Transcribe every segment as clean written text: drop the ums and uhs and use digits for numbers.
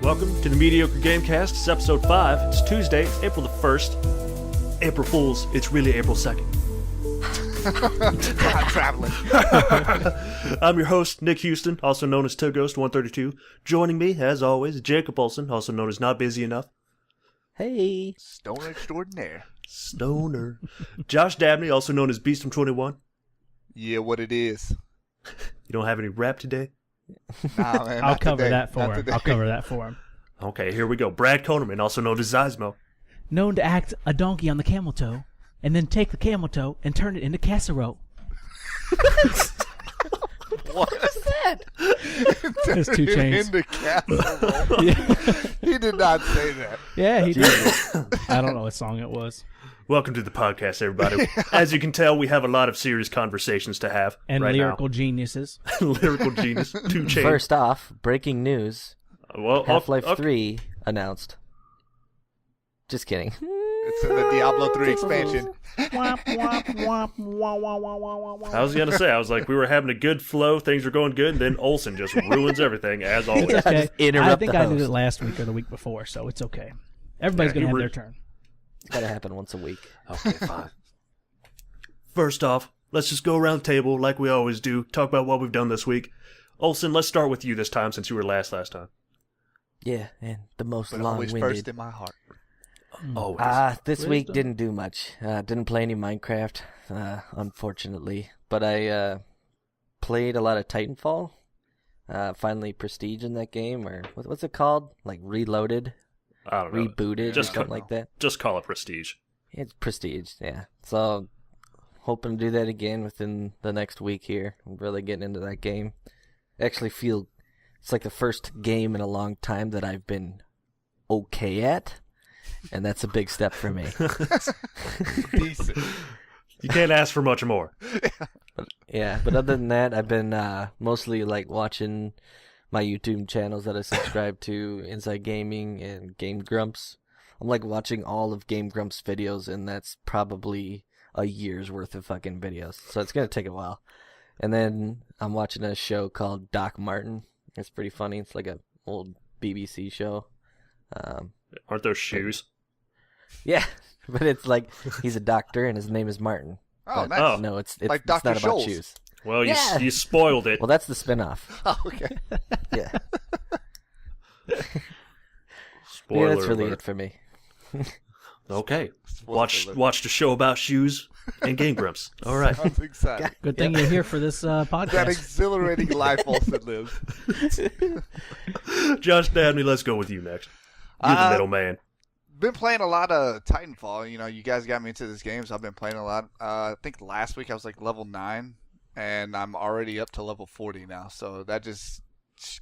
Welcome to the Mediocre Gamecast. It's episode 5. It's Tuesday, April the 1st. April Fools, it's really April 2nd. I'm traveling. I'm your host, Nick Houston, also known as Toghost132. Joining me, as always, Jacob Olson, also known as Not Busy Enough. Hey. Stoner extraordinaire. Stoner. Josh Dabney, also known as Beastum21. Yeah, what it is. You don't have any rap today? Nah, man, I'll not cover today. that for Not him. today. I'll cover that for him. Okay, here we go. Brad Konerman, also known as Zizmo. Known to act a donkey on the camel toe, and then take the camel toe and turn it into casserole. What is that? There's 2 Chainz. In the casserole. He did not say that. Yeah, he did. I don't know what song it was. Welcome to the podcast, everybody. As you can tell, we have a lot of serious conversations to have And right lyrical geniuses. now. Lyrical genius. 2 Chainz. First off, breaking news. Well, Half-Life okay. 3 announced. Just kidding. It's in the Diablo 3 expansion. I was going to say, we were having a good flow, things were going good, and then Olsen just ruins everything, as always. It's okay. Just interrupt I think the I did host. it last week or the week before, so it's okay. Everybody's Yeah, going to have you their were- turn. It's gotta happen once a week. Okay, fine. First off, let's just go around the table like we always do, talk about what we've done this week. Olsen, let's start with you this time since you were last time. Yeah, and the most But always first long-winded. in my heart. Always. This week Wisdom. didn't do much. Didn't play any Minecraft, unfortunately. But I played a lot of Titanfall. Finally prestige in that game, or what's it called? Like Reloaded, I don't know. Rebooted, Just or something like that. Just call it Prestige. It's prestige, yeah. So, hoping to do that again within the next week here. I'm really getting into that game. Actually feel it's like the first game in a long time that I've been okay at, and that's a big step for me. Decent. You can't ask for much more. Yeah, but other than that, I've been mostly like watching my YouTube channels that I subscribe to, Inside Gaming and Game Grumps. I'm like watching all of Game Grumps videos, and that's probably a year's worth of fucking videos. So it's gonna take a while. And then I'm watching a show called Doc Martin. It's pretty funny. It's like a old BBC show. Aren't those shoes? Yeah, but it's like he's a doctor and his name is Martin. Oh, But nice. Oh. no, it's Like it's Dr. not about Scholl's. shoes. Well, Yeah. you spoiled it. Well, that's the spinoff. Oh, okay. Yeah, Spoiler yeah, that's really alert. it for me. Okay. Spoiler alert. Watched a show about shoes and Game Grumps. All right. Sounds exciting. Good thing you're here for this That podcast. exhilarating life Olsen lives. Josh Dabney, let's go with you next. You're the middleman. Been playing a lot of Titanfall. You know, you guys got me into this game, so I've been playing a lot. I think last week I was like level 9, and I'm already up to level 40 now. So that just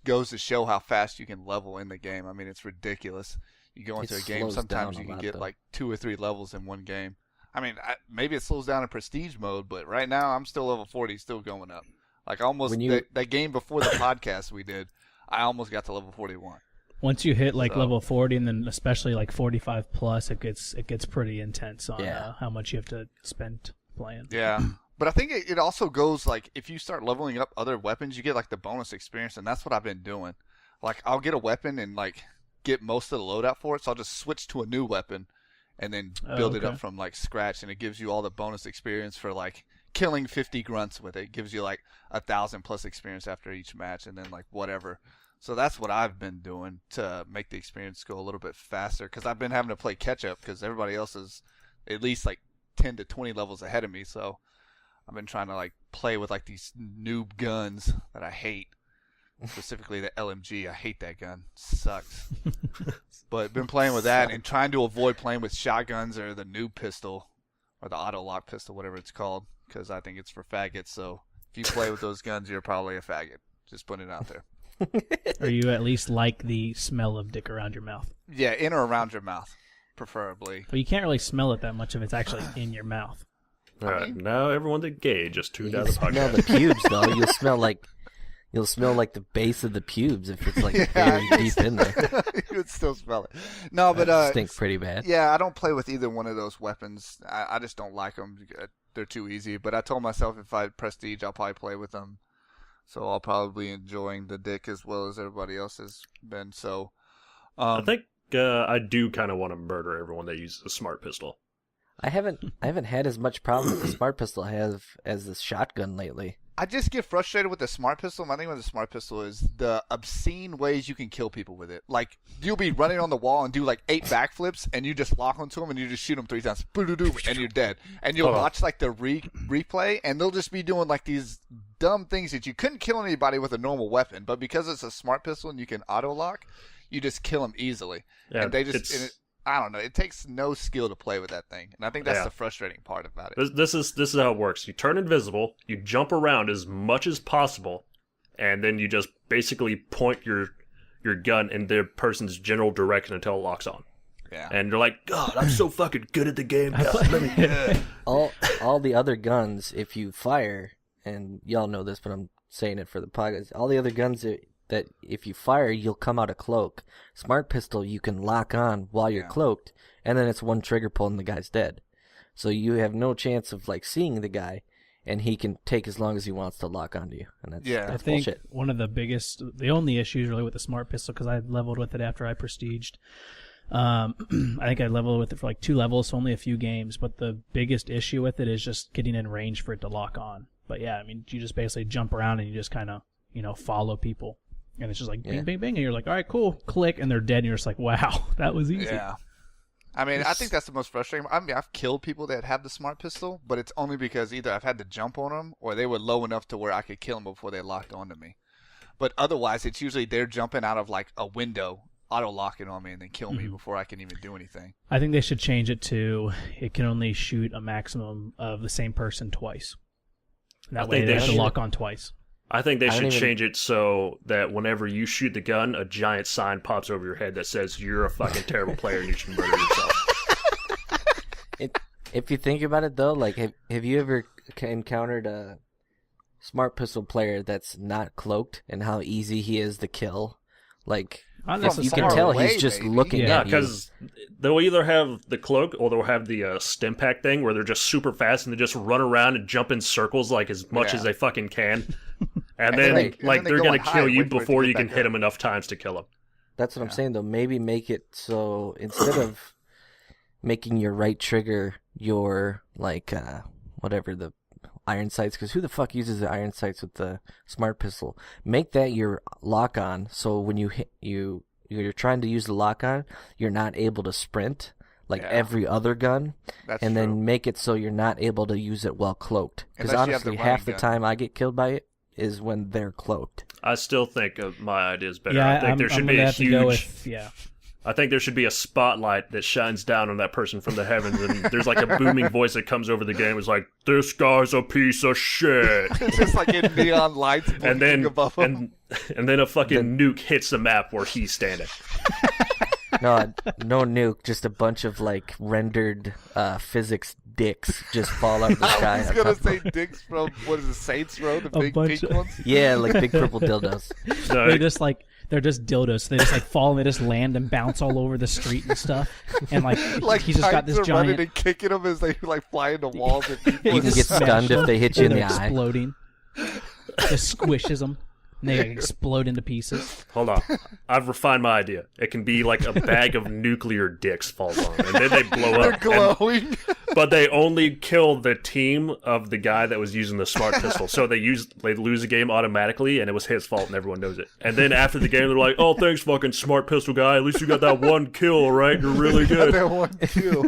goes to show how fast you can level in the game. I mean, it's ridiculous. You go into It a game, slows sometimes down you a can lot, get though. like 2 or 3 levels in one game. I mean, maybe it slows down in prestige mode, but right now I'm still level 40, still going up. Like almost When you- that game before the podcast we did, I almost got to level 41. Once you hit like So- level 40, and then especially like 45 plus, it gets pretty intense on Yeah. how much you have to spend playing. Yeah. But I think it also goes like if you start leveling up other weapons, you get like the bonus experience, and that's what I've been doing. Like I'll get a weapon and like get most of the loadout for it, so I'll just switch to a new weapon and then build it okay. up from like scratch, and it gives you all the bonus experience for like killing 50 grunts with it. It gives you like 1,000 plus experience after each match, and then like whatever. So that's what I've been doing to make the experience go a little bit faster, because I've been having to play catch up because everybody else is at least like 10 to 20 levels ahead of me. So I've been trying to like play with like these noob guns that I hate, specifically the LMG. I hate that gun. Sucks. But been playing with that and trying to avoid playing with shotguns or the noob pistol or the auto lock pistol, whatever it's called, because I think it's for faggots. So if you play with those guns, you're probably a faggot. Just putting it out there. Or you at least like the smell of dick around your mouth. Yeah, in or around your mouth, preferably. But you can't really smell it that much if it's actually in your mouth. All right. Now everyone that gay just tuned You out of the smell podcast. the pubes though. You'll smell like the base of the pubes if it's like Yeah, very deep in there. You would still smell it. No, but Stink pretty bad. yeah, I don't play with either one of those weapons. I just don't like them. They're too easy. But I told myself if I prestige, I'll probably play with them. So I'll probably be enjoying the dick as well as everybody else has been. So I think I do kind of want to murder everyone that uses a smart pistol. I haven't had as much problem with the smart pistol as the shotgun lately. I just get frustrated with the smart pistol. My thing with the smart pistol is the obscene ways you can kill people with it. Like, you'll be running on the wall and do like 8 backflips, and you just lock onto them and you just shoot them 3 times, and you're dead. And you'll watch like the replay, and they'll just be doing like these dumb things that you couldn't kill anybody with a normal weapon, but because it's a smart pistol and you can auto lock, you just kill them easily. Yeah, and they just. I don't know. It takes no skill to play with that thing, and I think that's the frustrating part about it. This is how it works. You turn invisible, you jump around as much as possible, and then you just basically point your gun in the person's general direction until it locks on. Yeah. And you're like, God, I'm so fucking good at the game. God, let me... all the other guns, if you fire, and y'all know this, but I'm saying it for the podcast. All the other guns that if you fire, you'll come out a cloak. Smart pistol, you can lock on while you're cloaked, and then it's one trigger pull and the guy's dead. So you have no chance of like seeing the guy, and he can take as long as he wants to lock onto you. And that's I think bullshit. one of the only issues really with the smart pistol, because I leveled with it after I prestiged. I think I leveled with it for like 2 levels, so only a few games. But the biggest issue with it is just getting in range for it to lock on. But yeah, I mean, you just basically jump around and you just kind of follow people. And it's just like, bing, bing, bing, and you're like, all right, cool, click, and they're dead, and you're just like, wow, that was easy. Yeah. I mean, I think that's the most frustrating. I mean, I've killed people that have the smart pistol, but it's only because either I've had to jump on them, or they were low enough to where I could kill them before they locked onto me. But otherwise, it's usually they're jumping out of, like, a window, auto-locking on me, and then kill me before I can even do anything. I think they should change it to, it can only shoot a maximum of the same person twice. That way they have to lock on twice. I think they should change it so that whenever you shoot the gun, a giant sign pops over your head that says you're a fucking terrible player and you should murder yourself. If you think about it, though, like, have you ever encountered a smart pistol player that's not cloaked and how easy he is to kill? Like, you can tell he's just looking at you. Yeah, because they'll either have the cloak or they'll have the stim pack thing where they're just super fast and they just run around and jump in circles like as much as they fucking can. And then, they're going to kill you before you can hit them enough times to kill them. That's what I'm saying, though. Maybe make it so instead of making your right trigger your, like, whatever, the iron sights, because who the fuck uses the iron sights with the smart pistol? Make that your lock on, so when you're trying to use the lock on, you're not able to sprint like every other gun. That's and true. Then make it so you're not able to use it while cloaked. Because Unless you have the honestly, running half the gun. time I get killed by it is when they're cloaked. I still think my idea is better. Yeah, I think there should be a huge... I think there should be a spotlight that shines down on that person from the heavens, and there's like a booming voice that comes over the game. It's like, this guy's a piece of shit. It's just like in neon lights and then above him. and then a fucking nuke hits the map where he's standing. No nuke, just a bunch of like rendered physics dicks just fall out of the sky. I was gonna say dicks from what is it, Saints Row, the big pink ones. Yeah, like big purple dildos. No, They're just dildos. So they just like fall and they just land and bounce all over the street and stuff. And like he's just got this giant. Running and kicking them as they like fly into walls. And people You can get stunned if they hit you in the eye. Exploding. Just squishes them. And they explode into pieces. Hold on. I've refined my idea. It can be like a bag of nuclear dicks falls on, and then they blow They're up. glowing. But they only kill the team of the guy that was using the smart pistol. So they lose the game automatically, and it was his fault, and everyone knows it. And then after the game, they're like, "Oh, thanks, fucking smart pistol guy. At least you got that one kill, right? You're really good." That one kill.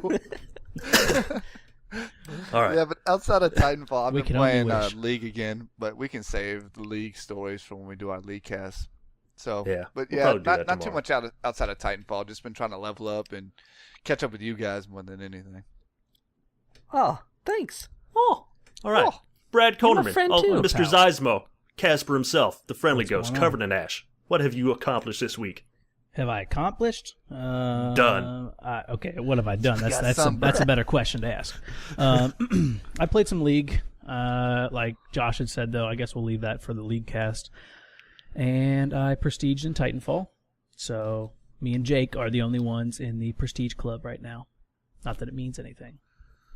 All right. Yeah, but outside of Titanfall, I've We been can only playing wish. League again, but we can save the League stories for when we do our League cast. So, Yeah, but we'll yeah, probably do that not too tomorrow. much outside of Titanfall. Just been trying to level up and catch up with you guys more than anything. Oh, thanks. Oh, all right. Oh. Brad You're my Konerman, friend too, Mr. pal. Zysmo, Casper himself, the friendly What's ghost, going on? covered in ash. What have you accomplished this week? Have I accomplished? Done. Okay, what have I done? got That's a better question to ask. I played some League. Like Josh had said, though, I guess we'll leave that for the League cast. And I prestiged in Titanfall. So me and Jake are the only ones in the Prestige Club right now. Not that it means anything,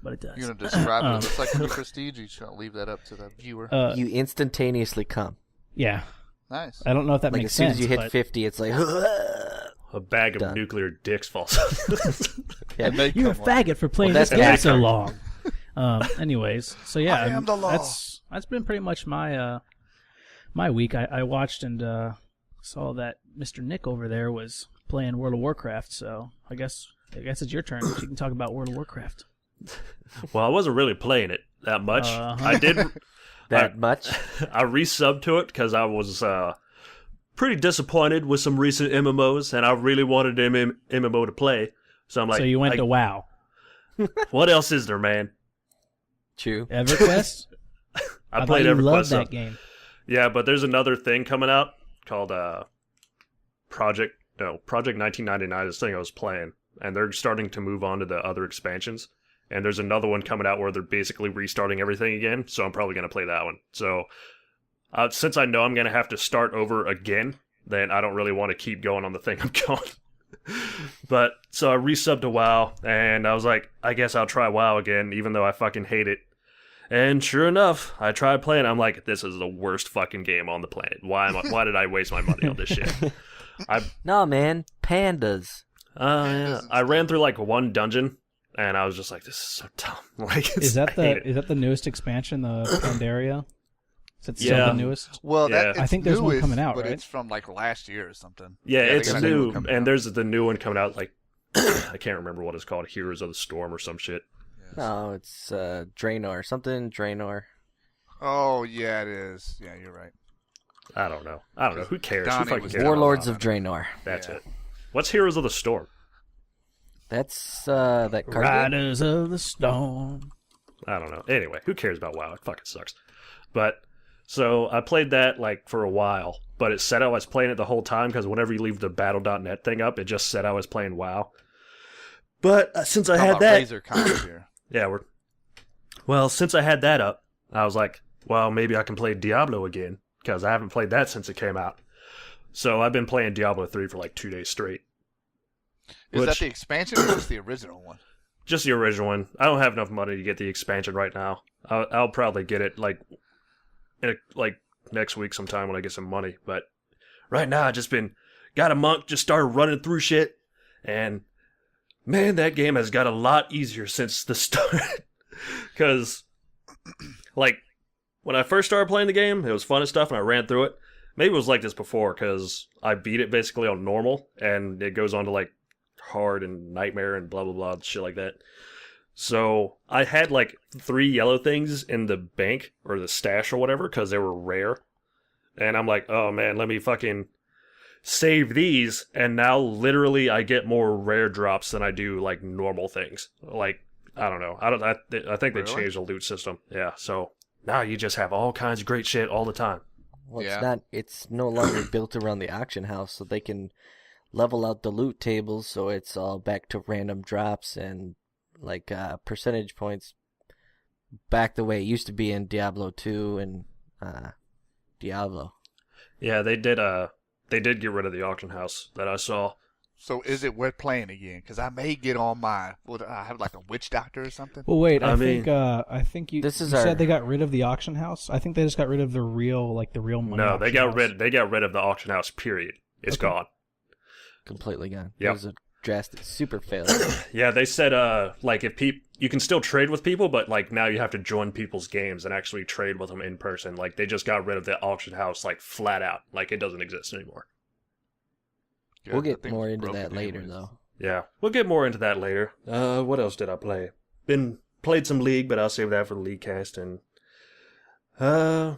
but it does. You're gonna describe it. It looks like when you prestige. You should leave that up to the viewer. You instantaneously come. Yeah. Nice. I don't know if that Like makes as soon sense. as you hit but 50, it's like. a bag of Done. nuclear dicks falls. Yeah, And they You're a come like, faggot for playing Well, this that's game accurate. so long. Anyways, so yeah, I am the law. that's been pretty much my my week. I watched and saw that Mr. Nick over there was playing World of Warcraft. So I guess it's your turn. You can talk about World of Warcraft. Well, I wasn't really playing it that much. Uh-huh. I did. that much. I resubbed to it because I was pretty disappointed with some recent MMOs, and I really wanted an MMO to play. So I'm like, So you went to WoW, what else is there, man? True. EverQuest. I played thought you loved EverQuest. that game. Yeah, but there's another thing coming out called Project 1999. This thing I was playing, and they're starting to move on to the other expansions. And there's another one coming out where they're basically restarting everything again. So I'm probably going to play that one. So since I know I'm going to have to start over again, then I don't really want to keep going on the thing I'm going. But so I resubbed to WoW, and I was like, I guess I'll try WoW again, even though I fucking hate it. And sure enough, I tried playing. I'm like, this is the worst fucking game on the planet. Why did I waste my money on this shit? No, man. Pandas. Yeah. I ran through like one dungeon, and I was just like, this is so dumb. Like, Is that I hate it. the newest expansion, the Pandaria? Is it still Yeah. the newest? Well, Yeah. that, it's I think there's one newish, coming out, but right? it's from like last year or something. Yeah, they it's got a new, one coming and out. there's the new one coming out. Like, I can't remember what it's called, Heroes of the Storm or some shit. Yes. No, it's Draenor. Something Draenor. Oh yeah, it is. Yeah, you're right. I don't know. Who cares? Who Donnie fucking was cares? Warlords about of Draenor. That's Yeah. it. What's Heroes of the Storm? That's that card game. Riders of the Storm. I don't know. Anyway, who cares about WoW? It fucking sucks. But so I played that like for a while, but it said I was playing it the whole time because whenever you leave the battle.net thing up, it just said I was playing WoW. But since I Talking had about that, Razor Comics here. yeah, well, since I had that up, I was like, well, maybe I can play Diablo again because I haven't played that since it came out. So I've been playing Diablo 3 for like 2 days straight. Is that Which- the expansion or just the original one? Just the original one. I don't have enough money to get the expansion right now. I'll probably get it like next week sometime when I get some money. But right now I just got a monk, just started running through shit, and man, that game has got a lot easier since the start. Because like when I first started playing the game, it was fun and stuff, and I ran through it. Maybe it was like this before because I beat it basically on normal, and it goes on to like hard and nightmare and blah blah blah shit like that. So I had like 3 yellow things in the bank or the stash or whatever because they were rare, and I'm like, oh man, let me fucking save these, and now literally I get more rare drops than I do like normal things. Like I don't know, I think they Really? changed the loot system. Yeah, so now you just have all kinds of great shit all the time. Well, Yeah. it's no longer built around the auction house, so they can level out the loot tables, so it's all back to random drops and like percentage points back the way it used to be in Diablo 2 and Diablo. Yeah, they did get rid of the auction house that I saw. So is it worth playing again? Because I may get on my. Would I have like a witch doctor or something? Well, wait. I mean- I think you. This is you our- said they got rid of the auction house. I think they just got rid of the real money. No, they auction got house. rid of the auction house. Period. It's Okay. gone. Completely gone. Yep. It was a drastic super failure. Yeah, they said like if you can still trade with people, but like now you have to join people's games and actually trade with them in person. Like they just got rid of the auction house like flat out. Like it doesn't exist anymore. Good, We'll that get thing more was into that broken later, anyways. though. Yeah, we'll get more into that later. What else did I play? Played some League, but I'll save that for the League cast. And I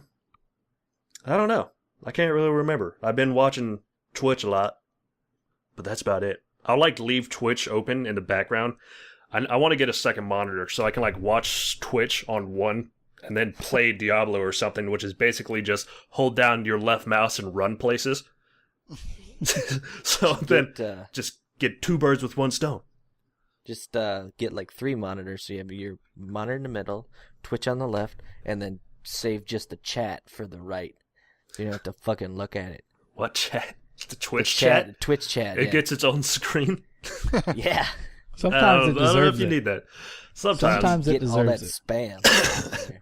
don't know. I can't really remember. I've been watching Twitch a lot, but that's about it. I'll like leave Twitch open in the background. I want to get a second monitor so I can like watch Twitch on one and then play Diablo or something, which is basically just hold down your left mouse and run places. So then just get 2 birds with 1 stone. Just get like 3 monitors, so you have your monitor in the middle, Twitch on the left, and then save just the chat for the right. So you don't have to fucking look at it. What chat? It's the Twitch The chat? Twitch chat. It Yeah. gets its own screen. Yeah. Sometimes it I don't know if deserves you it. need that. Sometimes. Sometimes it Get all that deserves it. spam.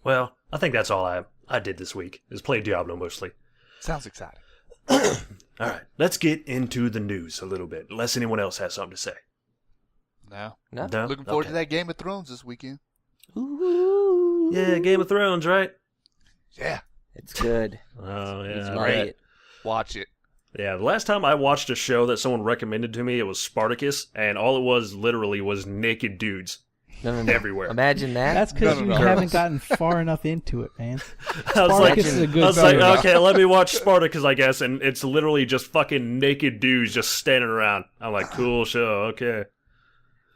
Well, I think that's all I did this week, is play Diablo mostly. Sounds exciting. All right, let's get into the news a little bit, unless anyone else has something to say. No. No? No? Looking forward Okay. to that Game of Thrones this weekend. Ooh. Yeah, Game of Thrones, right? Yeah. It's good. Oh, It's yeah. love Right. it. Watch it. Yeah, the last time I watched a show that someone recommended to me, it was Spartacus, and all it was literally was naked dudes No. everywhere. Imagine that. That's because No, you no. haven't gotten far enough into it, man. I was like, Spartacus is a good I was like, show. okay, let me watch Spartacus, I guess, and it's literally just fucking naked dudes just standing around. I'm like, cool show, okay.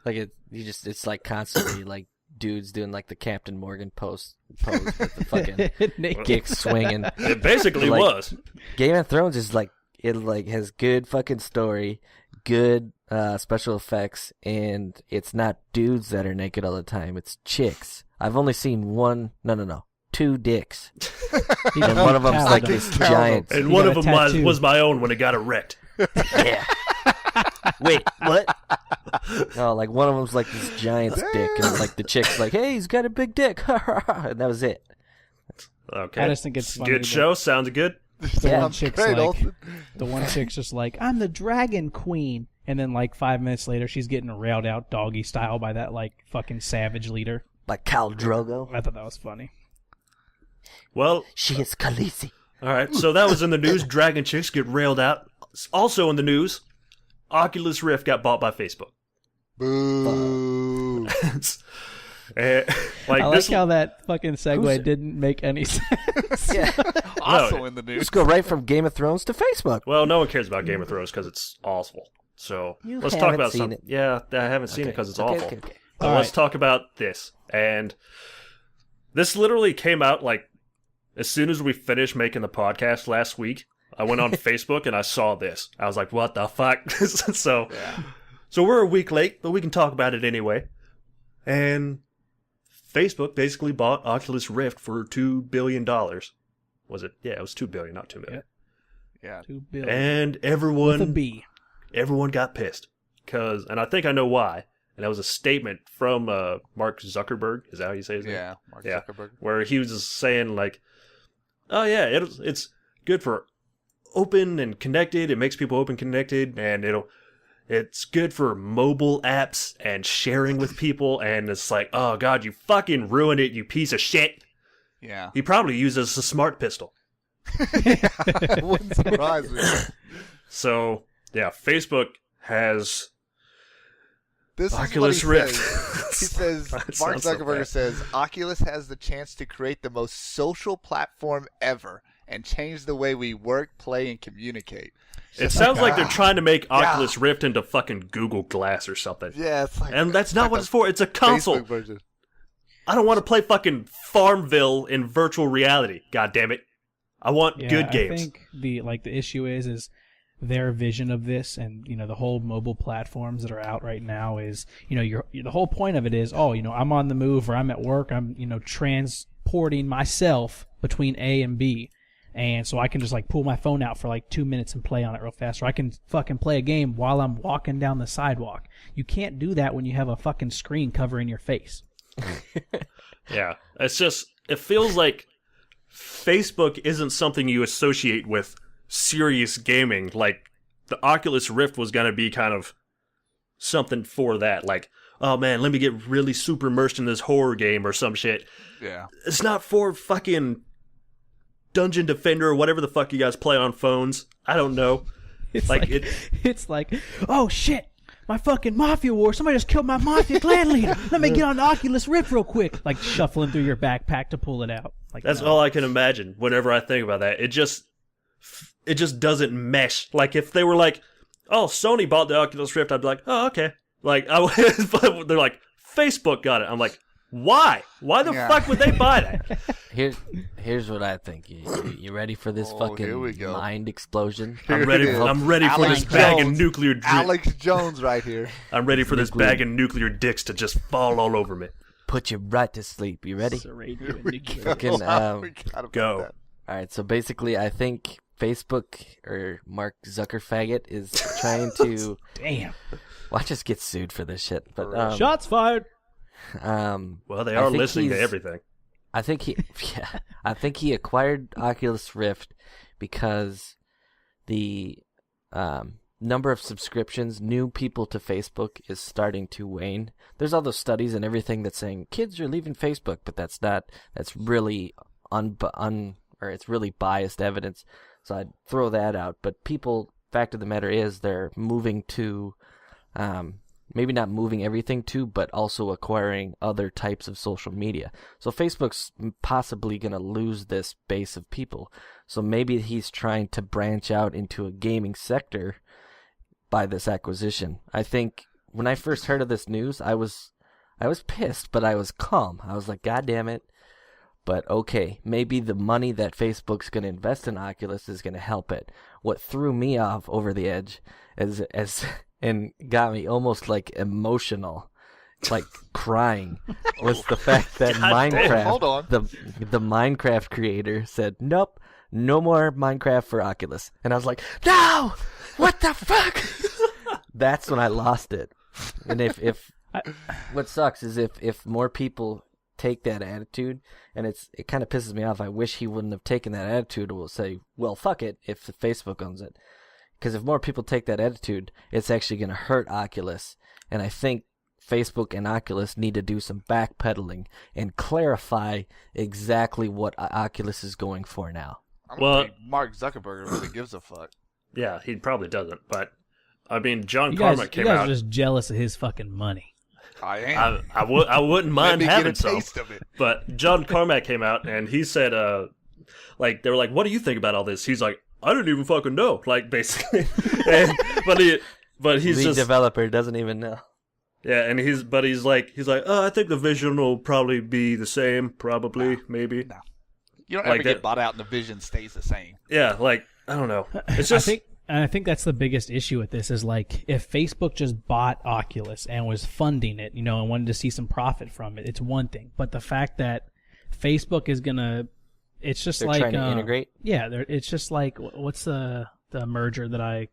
Like it's like constantly like dudes doing like the Captain Morgan pose with the fucking Naked. dick swinging. It basically Like- was. Game of Thrones is like it like has good fucking story, good special effects, and it's not dudes that are naked all the time. It's chicks. I've only seen two dicks, and one of them's like this giant. And You one got of a them tattoo. was my own when it got erect. Yeah. Wait, what? No, like one of them's like this giant dick, and like the chick's like, "Hey, he's got a big dick," and that was it. Okay. I just think it's funny good that- show, sounds good. The Yeah. one chick's Great, like, Olsen. the one chick's just like, I'm the dragon queen, and then like 5 minutes later, she's getting railed out doggy style by that like fucking savage leader. Like Khal Drogo. I thought that was funny. Well, She is Khaleesi. all right, so that was in the news. Dragon chicks get railed out. Also in the news, Oculus Rift got bought by Facebook. Boo. Eh, like I like this, how that fucking segue Who's- didn't make any sense. Yeah. Also in the news. Let's go right from Game of Thrones to Facebook. well, no one cares about Game of Thrones because it's awful. So You let's talk haven't about seen something. it. Yeah, I haven't seen it because it's awful. Okay. So All let's right. talk about this. And this literally came out like as soon as we finished making the podcast last week. I went on Facebook and I saw this. I was like, "What the fuck?" So we're a week late, but we can talk about it anyway. And Facebook basically bought Oculus Rift for $2 billion. Was it? Yeah, it was $2 billion, not $2 million. Yeah. $2 billion. And With a everyone B. got pissed and I think I know why. And that was a statement from Mark Zuckerberg. Is that how you say his name? Yeah. Mark Yeah. Zuckerberg. Where he was just saying like, "Oh yeah, it's good for open and connected. It makes people open connected, and it's good for mobile apps and sharing with people." And it's like, oh god, you fucking ruined it, you piece of shit. Yeah. He probably uses a smart pistol. Wouldn't surprise me. So yeah, Facebook has This Oculus is what he Rift. says. He says, That Mark sounds so Zuckerberg bad. says, Oculus has the chance to create the most social platform ever and change the way we work, play, and communicate. It sounds like they're trying to make Yeah. Oculus Rift into fucking Google Glass or something. Yeah, it's like, And that's not like what it's for. It's a console. Facebook version. I don't want to play fucking Farmville in virtual reality. God damn it. I want Yeah, good I games. think the issue is their vision of this, and the whole mobile platforms that are out right now is the whole point of it is I'm on the move or I'm at work, I'm transporting myself between A and B, and so I can just like pull my phone out for like 2 minutes and play on it real fast, or I can fucking play a game while I'm walking down the sidewalk. You can't do that when you have a fucking screen covering your face. Yeah. It's just, it feels like Facebook isn't something you associate with serious gaming. Like, the Oculus Rift was going to be kind of something for that. Like, oh man, let me get really super immersed in this horror game or some shit. Yeah. It's not for fucking Dungeon Defender or whatever the fuck you guys play on phones. I don't know. It's Like, like, it- it's like, oh shit, my fucking Mafia War, somebody just killed my Mafia clan leader. Let me get on the Oculus Rift real quick. Like shuffling through your backpack to pull it out. Like That's no. all I can imagine whenever I think about that. It just doesn't mesh. Like if they were like, "Oh, Sony bought the Oculus Rift," I'd be like, "Oh, okay." Like but they're like, "Facebook got it." I'm like, "Why? Why the Yeah. fuck would they buy that?" Here's what I think. You ready for this Oh, here we fucking go. mind explosion? I'm ready. Here it is. I'm ready for Alex this bag of Jones. nuclear. Alex Jones right here. I'm ready for this bag of nuclear dicks to just fall all over me. Put you right to sleep. You ready? Serrate you Here we into go. Fucking, We gotta put go. that. All right, so basically, I think Facebook or Mark Zuckerfaggot is trying to Damn. watch us get sued for this shit. But Shots fired. Well, they I are think listening to he's- everything. I think he acquired Oculus Rift because the number of subscriptions, new people to Facebook is starting to wane. There's all those studies and everything that's saying kids are leaving Facebook, but that's really it's really biased evidence. So I'd throw that out. But people, fact of the matter is, they're moving to, maybe not moving everything to, but also acquiring other types of social media. So Facebook's possibly going to lose this base of people. So maybe he's trying to branch out into a gaming sector by this acquisition. I think when I first heard of this news, I was pissed, but I was calm. I was like, God damn it. But okay, maybe the money that Facebook's going to invest in Oculus is going to help it. What threw me off over the edge and got me almost like emotional, like crying, was the fact that Minecraft, hold on. the Minecraft creator said, nope, no more Minecraft for Oculus. And I was like, no! What the fuck? That's when I lost it. And what sucks is if more people take that attitude, and it kind of pisses me off. I wish he wouldn't have taken that attitude. We'll say, well, fuck it if Facebook owns it. Because if more people take that attitude, it's actually going to hurt Oculus. And I think Facebook and Oculus need to do some backpedaling and clarify exactly what Oculus is going for now. I don't think Mark Zuckerberg really gives a fuck. Yeah, he probably doesn't. But I mean, John You Carmack came guys out. are just jealous of his fucking money. I am. I wouldn't mind Let me having get a some. taste of it. But John Carmack came out and he said, they were like, "What do you think about all this?" He's like, "I didn't even fucking know." Like, basically, but he's the just developer doesn't even know. Yeah, and he's like, I think the vision will probably be the same, probably, maybe. No. You don't Like ever get that- bought out and the vision stays the same. Yeah, like, I don't know. It's just I think that's the biggest issue with this is like if Facebook just bought Oculus and was funding it, and wanted to see some profit from it, it's one thing. But the fact that Facebook is gonna, it's just They're like trying to integrate. Yeah, it's just like what's the merger that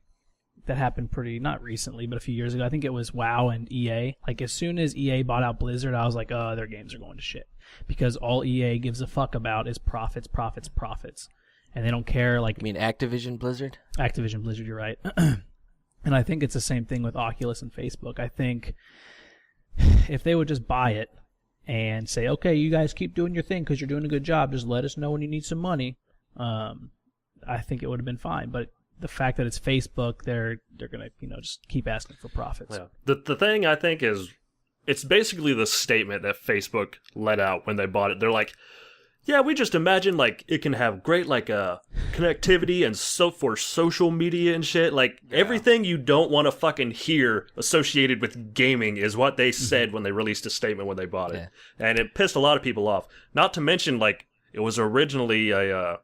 happened not recently, but a few years ago. I think it was WoW and EA. Like as soon as EA bought out Blizzard, I was like, oh, their games are going to shit because all EA gives a fuck about is profits. And they don't care, like... You mean Activision Blizzard? Activision Blizzard, you're right. And I think it's the same thing with Oculus and Facebook. I think if they would just buy it and say, okay, you guys keep doing your thing because you're doing a good job, just let us know when you need some money, I think it would have been fine. But the fact that it's Facebook, they're going to just keep asking for profits. Yeah. The thing I think is, it's basically the statement that Facebook let out when they bought it. They're like, yeah, we just imagine like it can have great like connectivity and so for social media and shit. Like everything you don't want to fucking hear associated with gaming is what they said when they released a statement when they bought it, and it pissed a lot of people off. Not to mention like it was originally a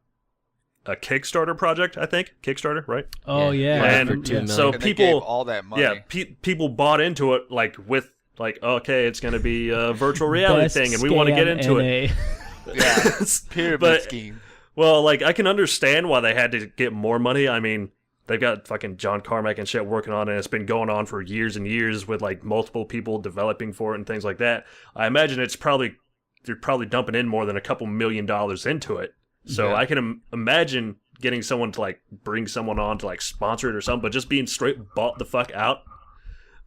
Kickstarter project, I think. Kickstarter, right? Oh yeah, And for $2 million. so And they people gave all that money. Yeah, people bought into it like with like, okay, it's going to be a virtual reality Best thing, and we want to get into it. Yeah, pyramid But- scheme. Well, like, I can understand why they had to get more money. I mean, they've got fucking John Carmack and shit working on it, and it's been going on for years and years with, like, multiple people developing for it and things like that. I imagine they're probably dumping in more than a couple $1 million into it. So Yeah. I can imagine getting someone to, like, bring someone on to, like, sponsor it or something, but just being straight bought the fuck out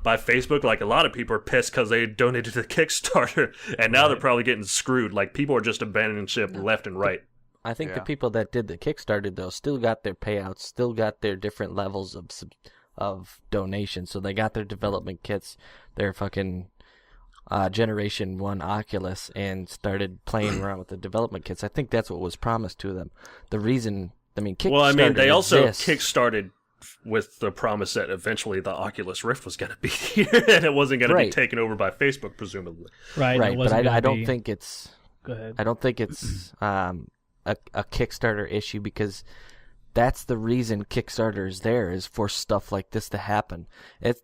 by Facebook, like a lot of people are pissed because they donated to Kickstarter, and now they're probably getting screwed. Like people are just abandoning ship left and right. I think the Yeah. people that did the Kickstarter though still got their payouts, still got their different levels of donation. So they got their development kits, their fucking Generation 1 Oculus, and started playing around with the development kits. I think that's what was promised to them. The reason, I mean, Kickstarter Well, I mean, they also exists. kickstarted with the promise that eventually the Oculus Rift was going to be here, and it wasn't going to be Right. taken over by Facebook, presumably. Right, Right, it but wasn't I gonna don't be- think it's. Go ahead. I don't think it's a Kickstarter issue because that's the reason Kickstarter is there, is for stuff like this to happen.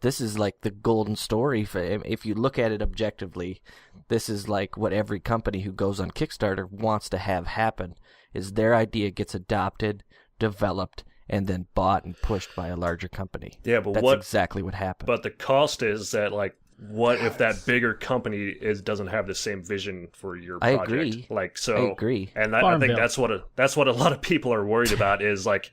This is like the golden story. If you look at it objectively, this is like what every company who goes on Kickstarter wants to have happen, is their idea gets adopted, developed, and then bought and pushed by a larger company. Yeah, but That's what? exactly what happened. But the cost is that, like, what if that bigger company doesn't have the same vision for your I project? agree. Like, so I agree. And I think Farmville. that's what a lot of people are worried about is like,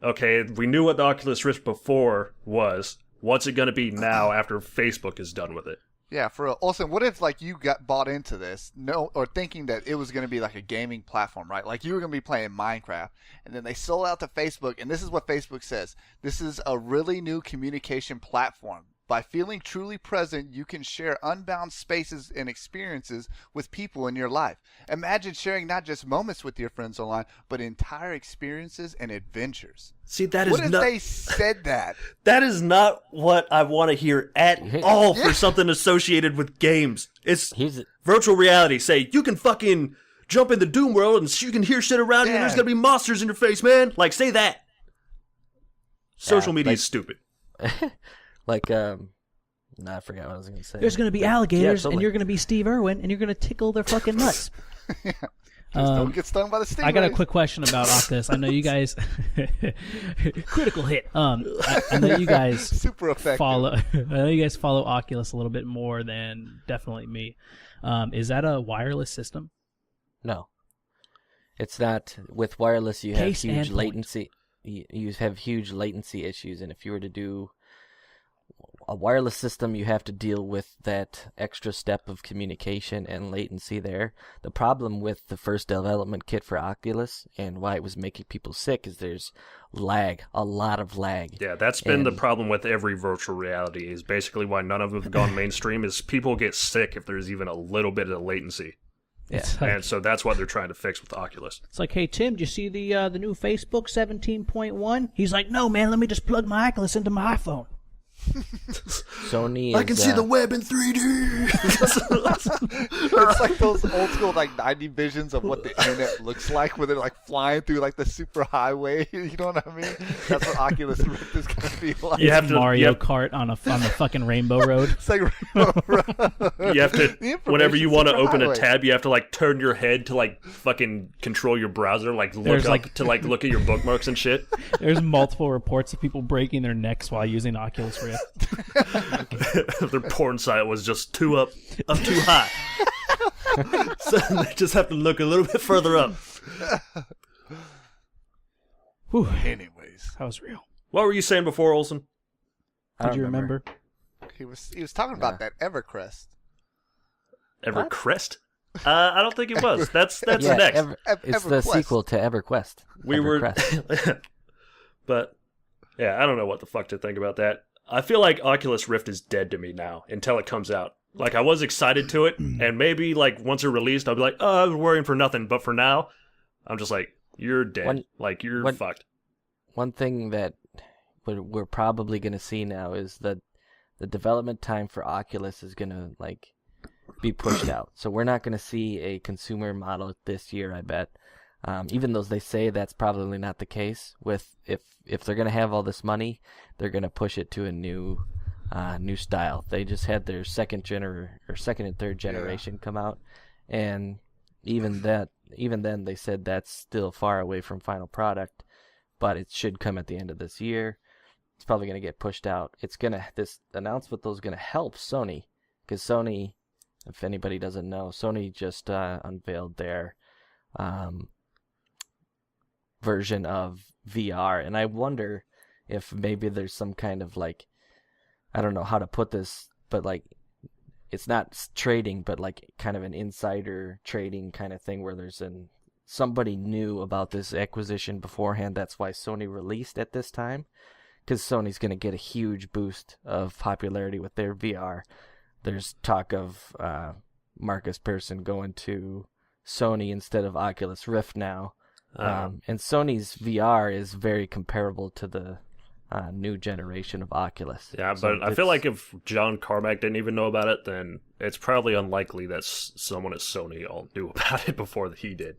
okay, we knew what the Oculus Rift before was. What's it going to be now after Facebook is done with it? Yeah, for real. Also, what if like you got bought into this, or thinking that it was going to be like a gaming platform, right? Like you were going to be playing Minecraft, and then they sold out to Facebook, and this is what Facebook says: this is a really new communication platform. By feeling truly present, you can share unbound spaces and experiences with people in your life. Imagine sharing not just moments with your friends online, but entire experiences and adventures. See, that is What if not. they said that? That is not what I want to hear at all for something associated with games. It's virtual reality. Say, you can fucking jump in the Doom world and you can hear shit around you and there's going to be monsters in your face, man. Like, say that. Social media is stupid. Like, I forgot what I was going to say. There's going to be alligators, totally. and you're going to be Steve Irwin, and you're going to tickle their fucking nuts. Just don't get stung by the stingrays. I got a quick question about Oculus. I know you guys... Critical hit. I know you guys Super effective. I know you guys follow Oculus a little bit more than definitely me. Is that a wireless system? No. It's not. With wireless, you have Case huge and point. latency. You have huge latency issues, and if you were to do a wireless system, you have to deal with that extra step of communication and latency there. The problem with the first development kit for Oculus and why it was making people sick is there's lag, a lot of lag. Yeah, that's been the problem with every virtual reality, is basically why none of them have gone mainstream, is people get sick if there's even a little bit of latency. Yeah. And so that's what they're trying to fix with Oculus. It's like, hey, Tim, do you see the new Facebook 17.1? He's like, no, man, let me just plug my Oculus into my iPhone. Sony is, I can see the web in 3D. It's like those old school like 90 visions of what the internet looks like, where they're like flying through like the super highway. You know what I mean? That's what Oculus Rift is going to be like. You have to Mario Kart on the fucking Rainbow Road. It's like You have to, whenever you want to open a superhighway. tab, you have to like turn your head to like fucking control your browser, like look up to like look at your bookmarks and shit. There's multiple reports of people breaking their necks while using Oculus Rift. Their porn site was just too high. So they just have to look a little bit further up. Whew, Anyways, that was real. What were you saying before, Olsen? I Did you remember. remember? he was talking about that Evercrest. Evercrest? I don't think it was. That's Yeah, next. it's the EverQuest. sequel to EverQuest. We were, EverQuest. but yeah, I don't know what the fuck to think about that. I feel like Oculus Rift is dead to me now until it comes out. Like, I was excited to it, and maybe like once it released, I'll be like, oh, I was worrying for nothing. But for now, I'm just like, you're dead. You're fucked. One thing that we're probably going to see now is that the development time for Oculus is going to like be pushed out. So we're not going to see a consumer model this year, I bet. Even though they say that's probably not the case. With if they're going to have all this money, they're going to push it to a new style. They just had their second and third generation come out, and even then they said that's still far away from final product, but it should come at the end of this year. It's probably going to get pushed out. This announcement though is going to help Sony, because Sony, if anybody doesn't know, Sony just unveiled their version of VR, and I wonder if maybe there's some kind of like, I don't know how to put this, but like it's not trading, but like kind of an insider trading kind of thing where there's somebody knew about this acquisition beforehand. That's why Sony released at this time, because Sony's going to get a huge boost of popularity with their VR. There's talk of Marcus Persson going to Sony instead of Oculus Rift now. And Sony's VR is very comparable to the new generation of Oculus. Yeah, So but I feel like if John Carmack didn't even know about it, then it's probably unlikely that someone at Sony all knew about it before he did.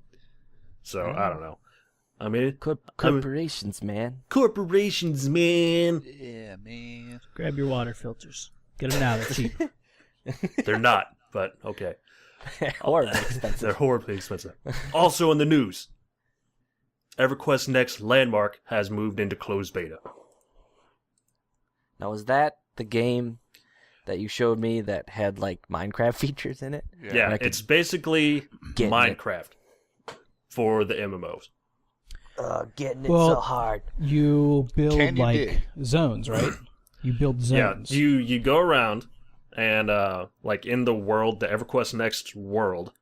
So, I don't know. I mean... Corporations, man. Corporations, man! Yeah, man. Grab your water filters. Get them now. They're cheap. They're not, but okay. Horribly expensive. They're horribly expensive. Also in the news, EverQuest's next landmark has moved into closed beta. Now, was that the game that you showed me that had like Minecraft features in it? Yeah, it's basically get Minecraft for the MMOs. getting it Well, so hard. You build Can you dig? zones, right? You build zones. Yeah, you go around and like in the world, the EverQuest Next world,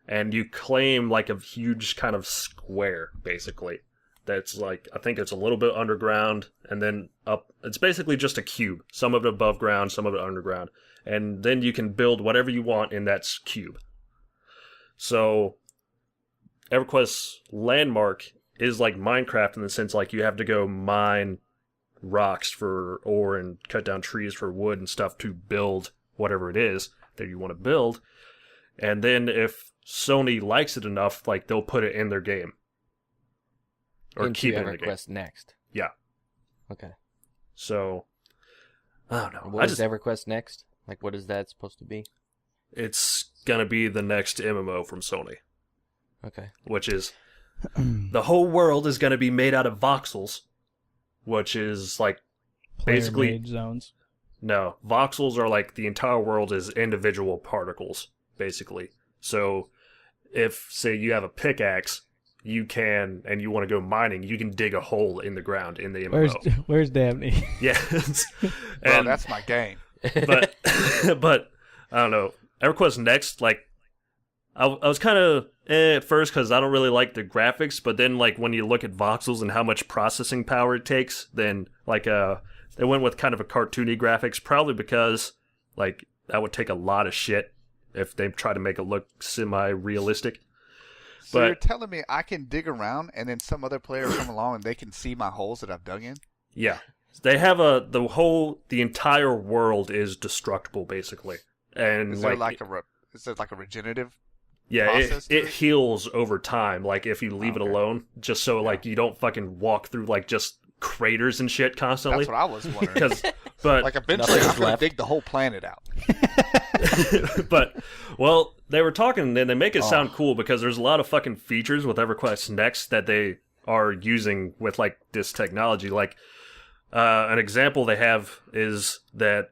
and you claim like a huge kind of square, basically. That's like, I think it's a little bit underground, and then up. It's basically just a cube. Some of it above ground, some of it underground. And then you can build whatever you want in that cube. So, EverQuest's landmark is like Minecraft in the sense like you have to go mine rocks for ore and cut down trees for wood and stuff to build whatever it is that you want to build. And then if Sony likes it enough, like they'll put it in their game. Or Into keep it in the game. EverQuest Next. Yeah. Okay. So, I don't know. What is EverQuest Next? Like, what is that supposed to be? It's gonna be the next MMO from Sony. Okay. Which is, the whole world is gonna be made out of voxels, which is like, basically... Player-made zones. No, voxels are like the entire world is individual particles, basically. So, if, say, you have a pickaxe, you can, and you want to go mining, you can dig a hole in the ground in the MMO. Where's Dabney? Yeah. Bro, that's my game. but I don't know. EverQuest Next, like, I was kind of at first because I don't really like the graphics, but then like when you look at voxels and how much processing power it takes, then like they went with kind of a cartoony graphics, probably because like that would take a lot of shit if they try to make it look semi-realistic. So But- you're telling me I can dig around and then some other player come along and they can see my holes that I've dug in? Yeah, they have the entire world is destructible basically, and Is there like a regenerative? yeah, process to it heals over time. Like if you leave it Okay. alone, just so like you don't fucking walk through like just craters and shit constantly. That's what I was wondering. But Like eventually Nothing's I'm gonna left. dig the whole planet out. but well, they were talking and they make it sound cool because there's a lot of fucking features with EverQuest Next that they are using with like this technology. Like an example they have is that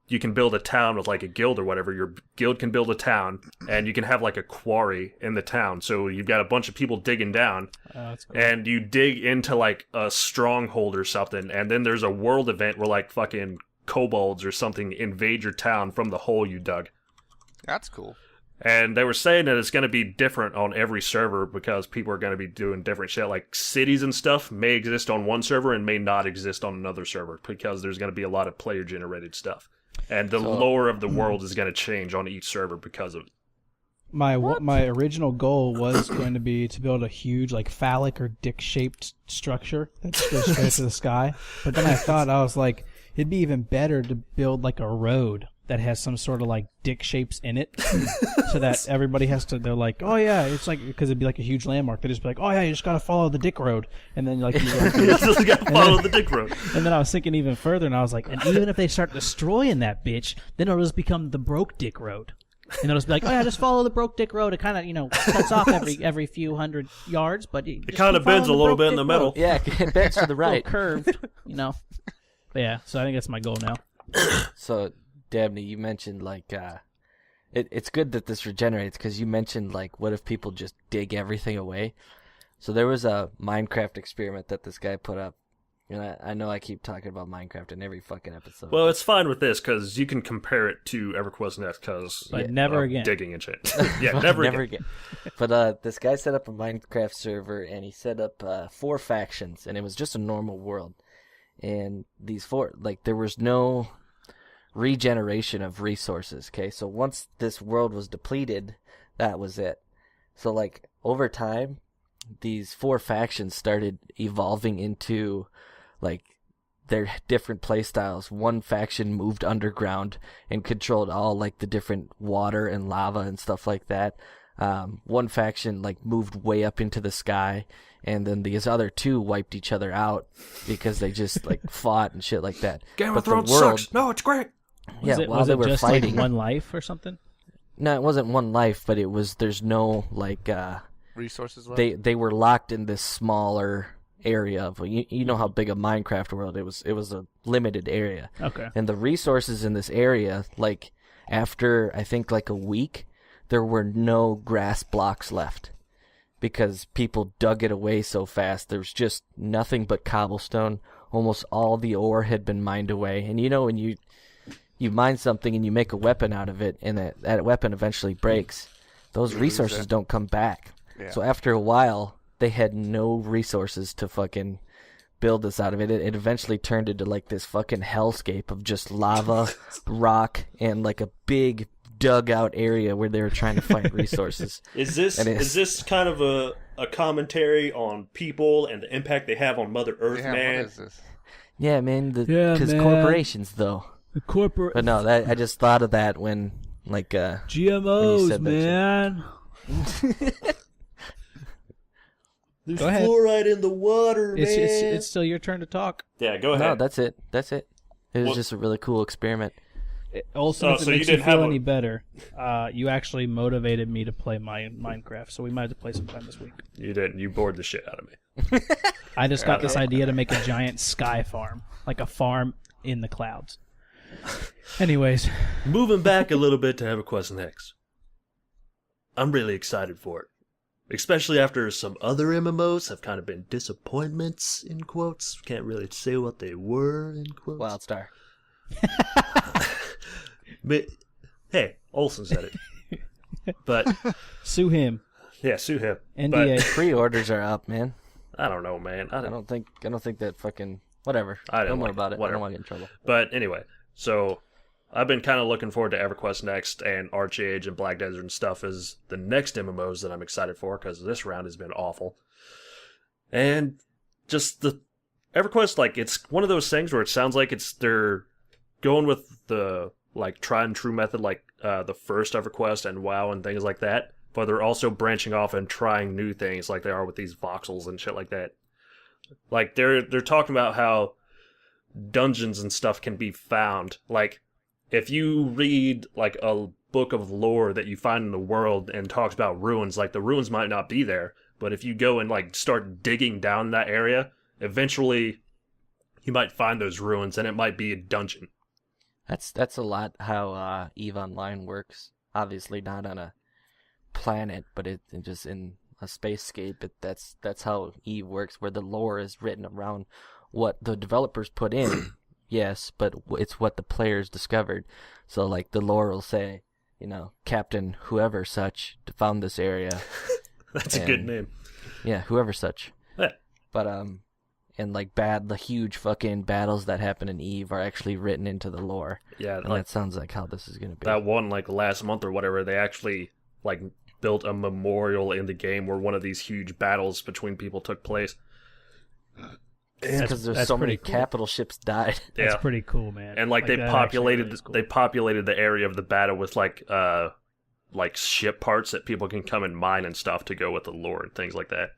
you can build a town with like a guild or whatever. Your guild can build a town, and you can have like a quarry in the town. So you've got a bunch of people digging down, That's cool. and you dig into like a stronghold or something, and then there's a world event where like fucking kobolds or something invade your town from the hole you dug. That's cool. And they were saying that it's going to be different on every server because people are going to be doing different shit. Like cities and stuff may exist on one server and may not exist on another server because there's going to be a lot of player-generated stuff. And the lore of the world is going to change on each server because of it. My original goal was going to be to build a huge like phallic or dick-shaped structure that goes straight to the sky. But then I was like, it'd be even better to build like a road that has some sort of like dick shapes in it, so that everybody has to. They're like, oh yeah, it's like because it'd be like a huge landmark. They just be like, oh yeah, you just gotta follow the dick road, and then like, you Just got to follow the dick road. and then I was thinking even further, and I was like, and even if they start destroying that bitch, then it'll just become the broke dick road. And they'll just be like, oh yeah, just follow the broke dick road. It kind of, cuts off every few hundred yards, but It kind of bends a little bit in the middle. Yeah, it bends to the right. curved, But yeah, so I think that's my goal now. So, Dabney, you mentioned like it's good that this regenerates because you mentioned like what if people just dig everything away. So there was a Minecraft experiment that this guy put up, and I know I keep talking about Minecraft in every fucking episode. Well, it's fine with this because you can compare it to EverQuest Next because But never again. digging and shit. Yeah, never again. But this guy set up a Minecraft server and he set up 4 factions, and it was just a normal world. And these 4, like, there was no regeneration of resources, okay? So once this world was depleted, that was it. So, like, over time, these 4 factions started evolving into, like, their different play styles. One faction moved underground and controlled all, like, the different water and lava and stuff like that. One faction, like, moved way up into the sky, and then these other 2 wiped each other out because they just, like, fought and shit like that. Game But of the Thrones world- sucks. No, it's great. Yeah, while was they it were just fighting. like one life or something? No, it wasn't one life, but it was. There's no like. Resources left? They were locked in this smaller area of. You know how big a Minecraft world it was. It was a limited area, Okay. and the resources in this area, like after I think like a week, there were no grass blocks left, because people dug it away so fast. There was just nothing but cobblestone. Almost all the ore had been mined away. And you know when you mine something and you make a weapon out of it, and that weapon eventually breaks, those resources don't come back. Yeah. So after a while, they had no resources to fucking build this out of it. It eventually turned into like this fucking hellscape of just lava, rock, and like a big dugout area where they were trying to find resources. Is this kind of a commentary on people and the impact they have on Mother Earth, man? What is this? Yeah, man. Because corporations, though. The corporate. But no, I just thought of that when, like, GMOs, man. There's Go ahead. fluoride in the water, man. It's still your turn to talk. Yeah, go ahead. No, that's it. It was just a really cool experiment. Also, if it so you makes you didn't have feel a- any better, you actually motivated me to play Minecraft, so we might have to play sometime this week. You didn't. You bored the shit out of me. I just got this idea to make a giant sky farm, like a farm in the clouds. Anyways, Moving back a little bit to EverQuest Next. I'm really excited for it. Especially after some other MMOs have kind of been disappointments, in quotes. Can't really say what they were, in quotes. Wildstar. But, hey, Olsen said it. But, sue him. yeah, sue him. NDA. Pre-orders are up, man. But, I don't know, man. I don't think that fucking whatever. I don't no more like about it. whatever. I don't want to get in trouble. But anyway, so I've been kind of looking forward to EverQuest Next, and Archage and Black Desert and stuff as the next MMOs that I'm excited for, because this round has been awful. And just the EverQuest, like, it's one of those things where it sounds like they're going with the, like, tried and true method, like the first EverQuest and WoW and things like that, but they're also branching off and trying new things like they are with these voxels and shit like that. Like, they're talking about how dungeons and stuff can be found. Like, if you read, like, a book of lore that you find in the world and talks about ruins, like, the ruins might not be there, but if you go and, like, start digging down that area, eventually you might find those ruins, and it might be a dungeon. That's a lot how EVE Online works. Obviously not on a planet, but it just in a spacescape. That's how EVE works, where the lore is written around what the developers put in. Yes, but it's what the players discovered. So, like, the lore will say, Captain whoever such found this area. That's a good name. Yeah, whoever such. Yeah. But and like the huge fucking battles that happen in EVE are actually written into the lore. Yeah, and like, that sounds like how this is gonna be. that one, like, last month or whatever, they actually, like, built a memorial in the game where one of these huge battles between people took place. Because there's that's so many pretty cool. capital ships died. That's Yeah. pretty cool, man. And, like, they that populated actually really is cool. they populated the area of the battle with, like ship parts that people can come and mine and stuff to go with the lore and things like that.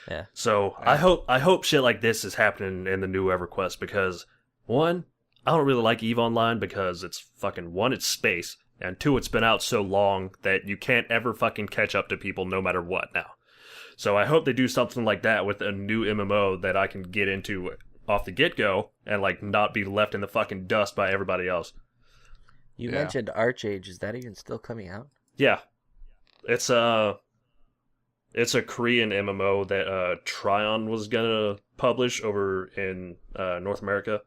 Yeah. So I hope shit like this is happening in the new EverQuest, because one, I don't really like EVE Online because it's fucking, one, it's space, and two, it's been out so long that you can't ever fucking catch up to people no matter what now. So I hope they do something like that with a new MMO that I can get into off the get-go and, like, not be left in the fucking dust by everybody else. You Yeah. mentioned Archage. Is that even still coming out? Yeah. It's a Korean MMO that Tryon was gonna publish over in North America,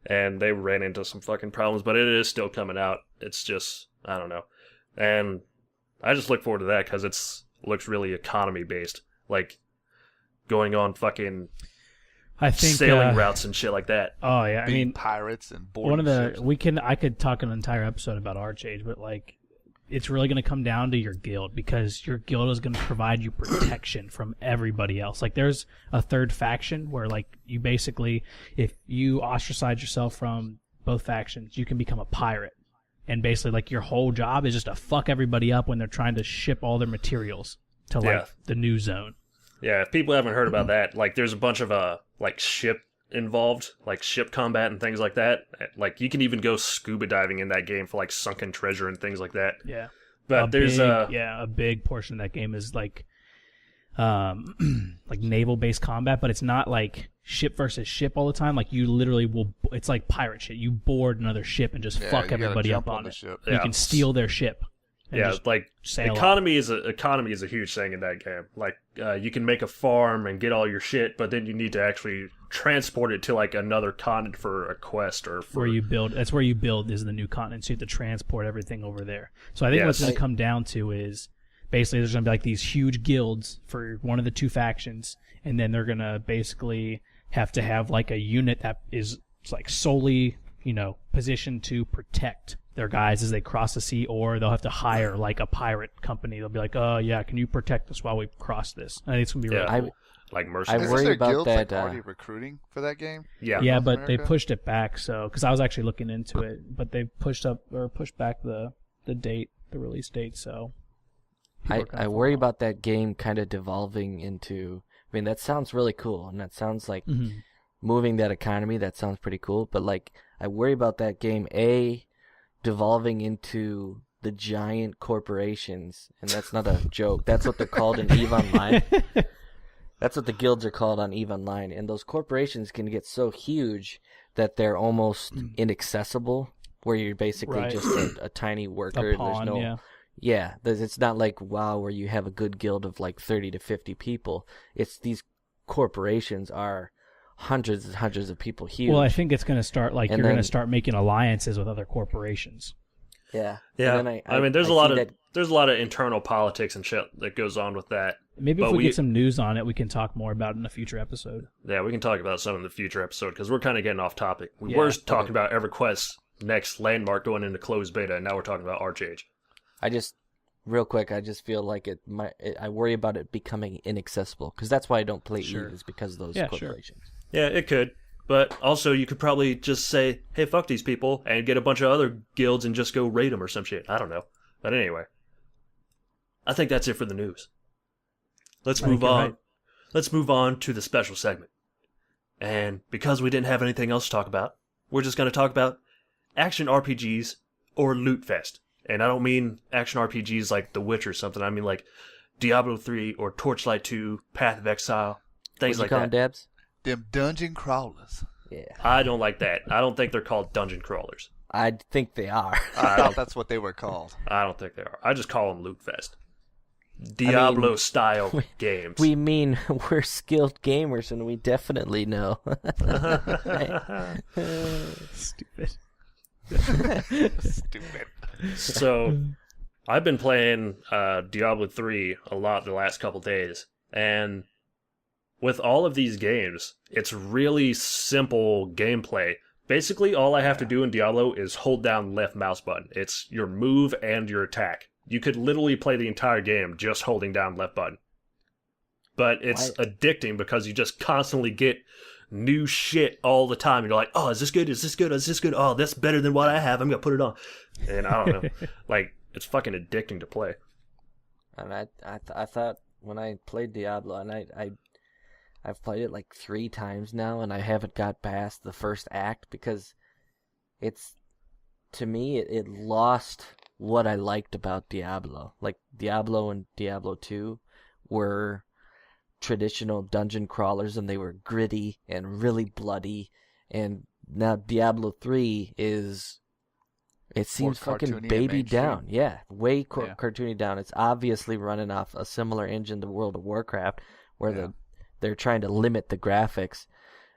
and they ran into some fucking problems, but it is still coming out. It's just, I don't know. And I just look forward to that because looks really economy based, like going on fucking I think sailing routes and shit like that. Oh yeah, I Being mean, pirates and boarding one of the ships. I could talk an entire episode about Archage, but, like, it's really going to come down to your guild, because your guild is going to provide you protection from everybody else. Like, there's a third faction where, like, you basically, if you ostracize yourself from both factions, you can become a pirate. And basically, like, your whole job is just to fuck everybody up when they're trying to ship all their materials to, like, Yeah. the new zone. Yeah, if people haven't heard about that, like, there's a bunch of like ship involved, like ship combat and things like that. Like, you can even go scuba diving in that game for, like, sunken treasure and things like that. Yeah. But there's a big portion of that game is like like naval based combat, but it's not like ship versus ship all the time. Like, you literally it's like pirate shit. You board another ship and just Yeah, fuck you gotta everybody jump up on on the it. ship. You Yeah. can steal their ship. and Yeah, just like sail off. economy is a huge thing in that game. Like you can make a farm and get all your shit, but then you need to actually transport it to like another continent for a quest or for where you build. That's where you build is the new continent. So you have to transport everything over there. So I think what's Yes. going to come down to is basically there's going to be like these huge guilds for one of the two factions, and then they're going to basically have to have like a unit that is like solely, positioned to protect their guys as they cross the sea, or they'll have to hire like a pirate company. They'll be like, "Oh yeah, can you protect us while we cross this?" I think it's gonna be really cool. like I mercenaries. worry Isn't there about guilds that, like already recruiting for that game? Yeah. Yeah, North but they America? pushed it back. So because I was actually looking into it, but they pushed back the date, the release date. So people are kinda I worry falling off. about that game kind of devolving into. I mean, that sounds really cool, and that sounds like moving that economy. That sounds pretty cool. But like, I worry about that game devolving into the giant corporations, and that's not a joke. That's what they're called in EVE Online. That's what the guilds are called on EVE Online, and those corporations can get so huge that they're almost inaccessible. Where you're basically Right. just a tiny worker. A pawn, There's no. yeah. Yeah, it's not like WoW where you have a good guild of like 30 to 50 people. It's these corporations are hundreds and hundreds of people huge. Well, I think it's going to start like And you're going to then- start making alliances with other corporations. yeah. Yeah, And then I mean, there's I a lot see of there's a lot of internal politics and shit that goes on with that. Maybe But if we we- get some news on it, we can talk more about it in a future episode. Yeah, we can talk about some in the future episode because we're kind of getting off topic. We Yeah, were talking about EverQuest's next landmark going into closed beta, and now we're talking about Archage. real quick, I just feel like I worry about it becoming inaccessible because that's why I don't play Sure. EVE is because of those Yeah, sure. corporations. Yeah, it could. But also, you could probably just say, hey, fuck these people, and get a bunch of other guilds and just go raid them or some shit. I don't know. But anyway, I think that's it for the news. Let's I think move you're on. right. Let's move on to the special segment. And because we didn't have anything else to talk about, we're just going to talk about action RPGs or Loot Fest. And I don't mean action RPGs like The Witcher or something. I mean like Diablo 3 or Torchlight 2, Path of Exile, things What like you call that. them, Dabs? Them dungeon crawlers. Yeah, I don't like that. I don't think they're called dungeon crawlers. I think they are. I thought that's what they were called. I don't think they are. I just call them Loot Fest. Diablo style games. We mean we're skilled gamers, and we definitely know. Stupid. Stupid. So, I've been playing Diablo 3 a lot the last couple days, and with all of these games, it's really simple gameplay. Basically, all I have to do in Diablo is hold down left mouse button. It's your move and your attack. You could literally play the entire game just holding down left button. But it's addicting because you just constantly get new shit all the time. You're like, oh, is this good? Is this good? Is this good? Oh, that's better than what I have. I'm going to put it on. And I don't know. Like, it's fucking addicting to play. And I thought when I played Diablo, and I've played it like 3 times now, and I haven't got past the first act because it's, to me, it lost what I liked about Diablo. Like, Diablo and Diablo 2 were traditional dungeon crawlers, and they were gritty and really bloody, and now Diablo 3 is... It seems fucking cartoony and baby mainstream. down. Yeah, way Yeah. cartoony down. It's obviously running off a similar engine to World of Warcraft, where they're trying to limit the graphics.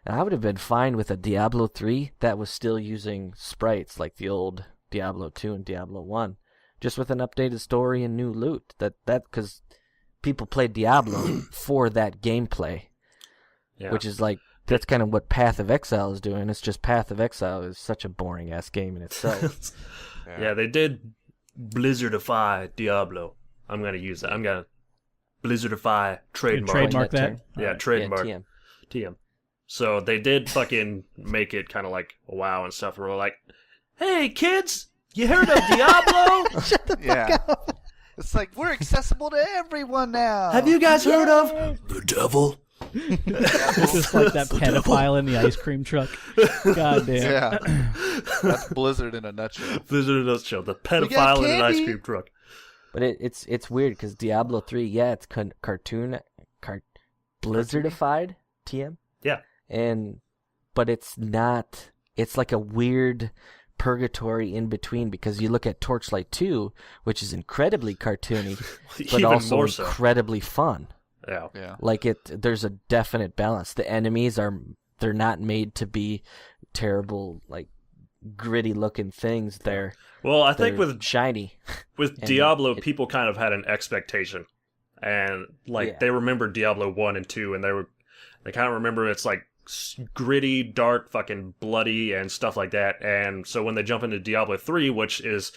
And I would have been fine with a Diablo 3 that was still using sprites like the old Diablo 2 and Diablo 1, just with an updated story and new loot. That because people played Diablo for that gameplay, Yeah. which is like that's kind of what Path of Exile is doing. It's just Path of Exile is such a boring ass game in itself. Yeah, they did Blizzardify Diablo. I'm going to use that. I'm going to Blizzardify trademark. Trademark That that. term. Yeah, trademark. Yeah, TM. TM. So they did fucking make it kind of like WoW and stuff. Where we're like, hey, kids, you heard of Diablo? Yeah. It's like, we're accessible to everyone now. Have you guys heard of the devil? It's just like that pedophile in the ice cream truck. God damn. Yeah. That's Blizzard in a nutshell. Blizzard in a nutshell. The got pedophile in an ice candy. cream truck. But it's weird because Diablo 3, yeah, it's Blizzardified, TM. Yeah. But it's not. It's like a weird purgatory in between, because you look at Torchlight 2, which is incredibly cartoony, but Even also more so. incredibly fun. Yeah. Yeah. Like there's a definite balance. The enemies they're not made to be terrible, like gritty looking things. They're Well, I think with shiny. And Diablo, people kind of had an expectation, and like they remember Diablo 1 and 2, and they kind of remember it's like gritty, dark, fucking bloody, and stuff like that. And so when they jump into Diablo 3, which is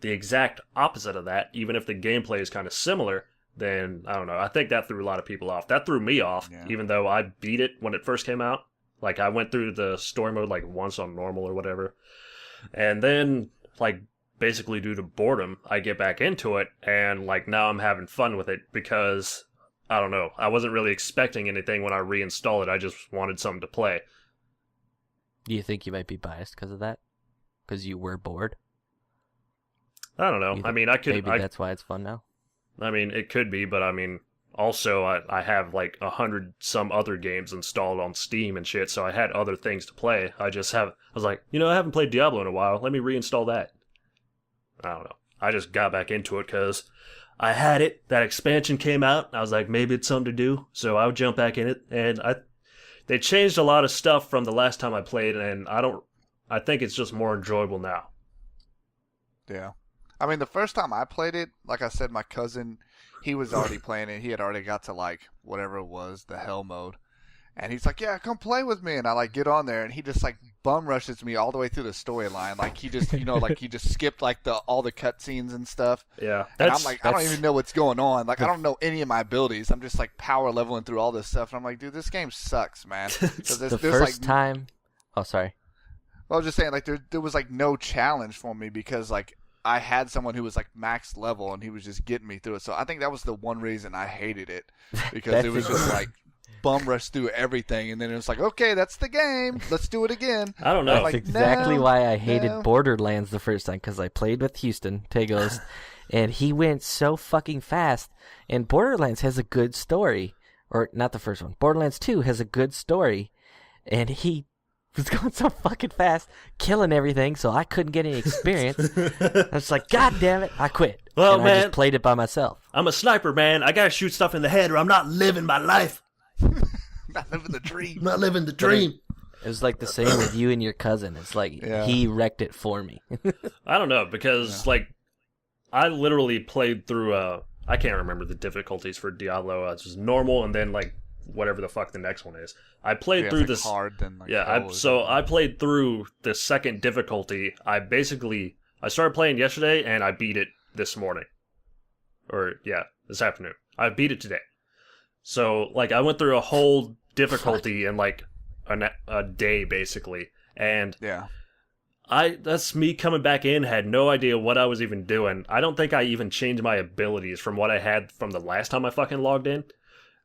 the exact opposite of that, even if the gameplay is kind of similar, then I don't know. I think that threw a lot of people off. That threw me off, even though I beat it when it first came out. Like, I went through the story mode like once on normal or whatever, and then like basically due to boredom, I get back into it, and like now I'm having fun with it because I don't know. I wasn't really expecting anything when I reinstalled it. I just wanted something to play. Do you think you might be biased because of that? Because you were bored? I don't know. I mean, I could. Maybe that's why it's fun now. I mean, it could be, but I mean, also I have like 100 some other games installed on Steam and shit, so I had other things to play. I was like, I haven't played Diablo in a while. Let me reinstall that. I don't know. I just got back into it because I had it. That expansion came out. I was like, maybe it's something to do. So I would jump back in it. And they changed a lot of stuff from the last time I played, and I think it's just more enjoyable now. Yeah. I mean, the first time I played it, like I said, my cousin, he was already playing it. He had already got to like whatever it was, the hell mode. And he's like, yeah, come play with me. And I like get on there, and he just like bum rushes me all the way through the storyline. Like he just, like he just skipped like all the cutscenes and stuff. Yeah. And I'm like, I don't even know what's going on. Like I don't know any of my abilities. I'm just like power leveling through all this stuff. And I'm like, dude, this game sucks, man. The first time. Oh, sorry. I was just saying, like there was like no challenge for me because like I had someone who was like max level and he was just getting me through it. So I think that was the one reason I hated it, because it was just like bum rush through everything, and then it was like, okay, that's the game. Let's do it again. I don't know. That's like, exactly why I hated Borderlands the first time, because I played with Houston Tegos, and he went so fucking fast. And Borderlands has a good story, or not the first one. Borderlands 2 has a good story, and he was going so fucking fast, killing everything, so I couldn't get any experience. I was like, God damn it, I quit. Well, and man, I just played it by myself. I'm a sniper, man. I gotta shoot stuff in the head, or I'm not living my life. Not living the dream. Not living the dream. It was like the same with you and your cousin. It's like he wrecked it for me. I don't know, because like I literally played through I can't remember the difficulties for Diablo. It's just normal, and then like whatever the fuck the next one is. I played through this hard, then like I played through the second difficulty. I started playing yesterday and I beat it this morning. This afternoon. I beat it today. So like I went through a whole difficulty in like a day basically, and that's me coming back in, had no idea what I was even doing. I don't think I even changed my abilities from what I had from the last time I fucking logged in.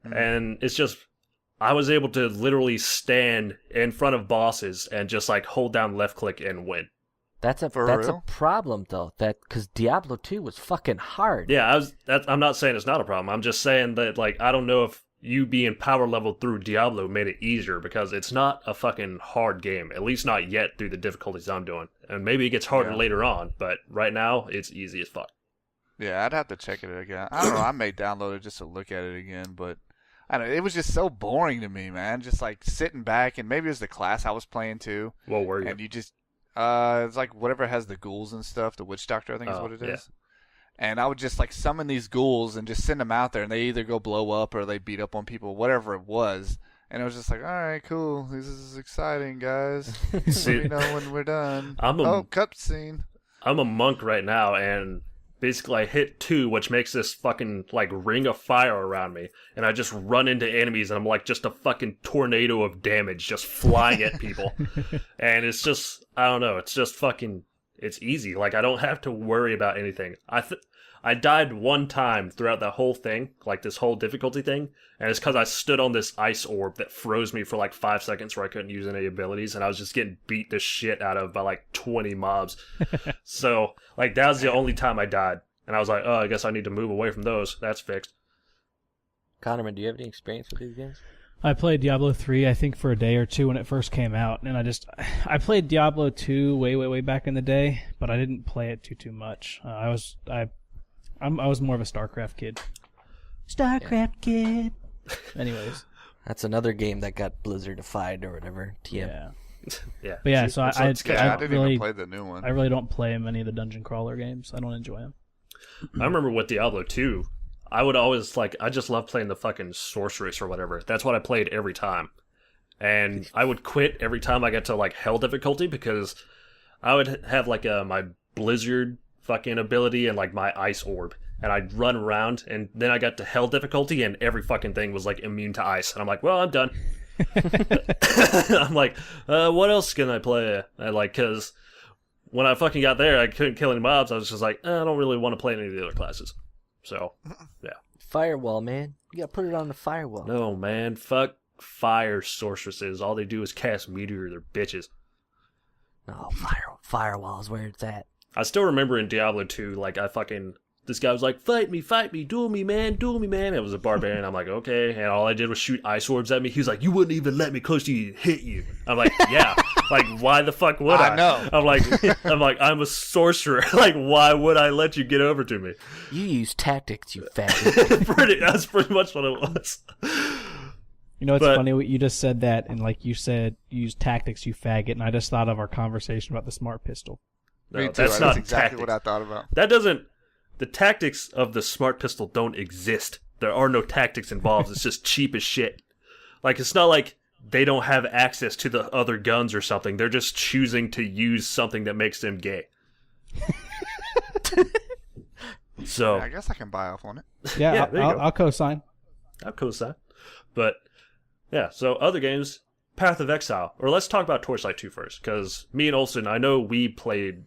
And it's just, I was able to literally stand in front of bosses and just like hold down left click and win. That's a problem though, because Diablo 2 was fucking hard. Yeah, I'm not saying it's not a problem. I'm just saying that like I don't know if you being power leveled through Diablo made it easier, because it's not a fucking hard game, at least not yet through the difficulties I'm doing. And maybe it gets harder later on, but right now it's easy as fuck. Yeah, I'd have to check it again. I don't know. I may download it just to look at it again, but I don't know. It was just so boring to me, man. Just like sitting back, and maybe it was the class I was playing too. What were you? And you just, it's like whatever has the ghouls and stuff. The witch doctor, I think is what it is. And I would just like summon these ghouls and just send them out there, and they either go blow up or they beat up on people, whatever it was. And it was just like, all right, cool. This is exciting, guys. Let me know when we're done. Cutscene. I'm a monk right now, and basically I hit 2, which makes this fucking like ring of fire around me, and I just run into enemies, and I'm like just a fucking tornado of damage just flying at people. And it's just, I don't know, it's just fucking, it's easy. Like I don't have to worry about anything. I died one time throughout the whole thing, like this whole difficulty thing, and it's because I stood on this ice orb that froze me for like 5 seconds where I couldn't use any abilities, and I was just getting beat the shit out of by like 20 mobs. So, like, that was the only time I died, and I was like, oh, I guess I need to move away from those. That's fixed. Connorman, do you have any experience with these games? I played Diablo 3, I think, for a day or two when it first came out, and I played Diablo 2 way back in the day, but I didn't play it too much. I was more of a StarCraft kid. StarCraft kid. Anyways, That's another game that got Blizzardified or whatever. TM. yeah. Yeah. But yeah, so I didn't really even play the new one. I really don't play many of the dungeon crawler games. I don't enjoy them. I remember with Diablo 2, I would always, I just love playing the fucking sorceress or whatever. That's what I played every time. And I would quit every time I got to, hell difficulty because I would have, my blizzard fucking ability and, my ice orb. And I'd run around, and then I got to hell difficulty, and every fucking thing was, immune to ice. And I'm like, well, I'm done. I'm like, what else can I play? Because when I fucking got there, I couldn't kill any mobs. I was just like, I don't really want to play any of the other classes. So, yeah. Firewall, man. You gotta put it on the firewall. No, man. Fuck fire sorceresses. All they do is cast Meteor. They're bitches. No, firewall is where it's at. I still remember in Diablo 2, this guy was like, fight me, duel me, man. It was a barbarian. I'm like, okay. And all I did was shoot ice orbs at me. He was like, you wouldn't even let me close to you and hit you. I'm like, yeah. Why the fuck would I? I know. I'm a sorcerer. Why would I let you get over to me? You use tactics, you faggot. That's pretty much what it was. You know, it's funny. You just said that, and you said, use tactics, you faggot, and I just thought of our conversation about the smart pistol. Me too. That's That's not exactly tactics. what I thought about. That doesn't... The tactics of the smart pistol don't exist. There are no tactics involved. It's just cheap as shit. It's not like they don't have access to the other guns or something. They're just choosing to use something that makes them gay. So I guess I can buy off on it. Yeah, there you go. I'll co-sign. I'll co-sign. But, yeah, so other games, Path of Exile. Or let's talk about Torchlight 2 first, because me and Olsen, I know we played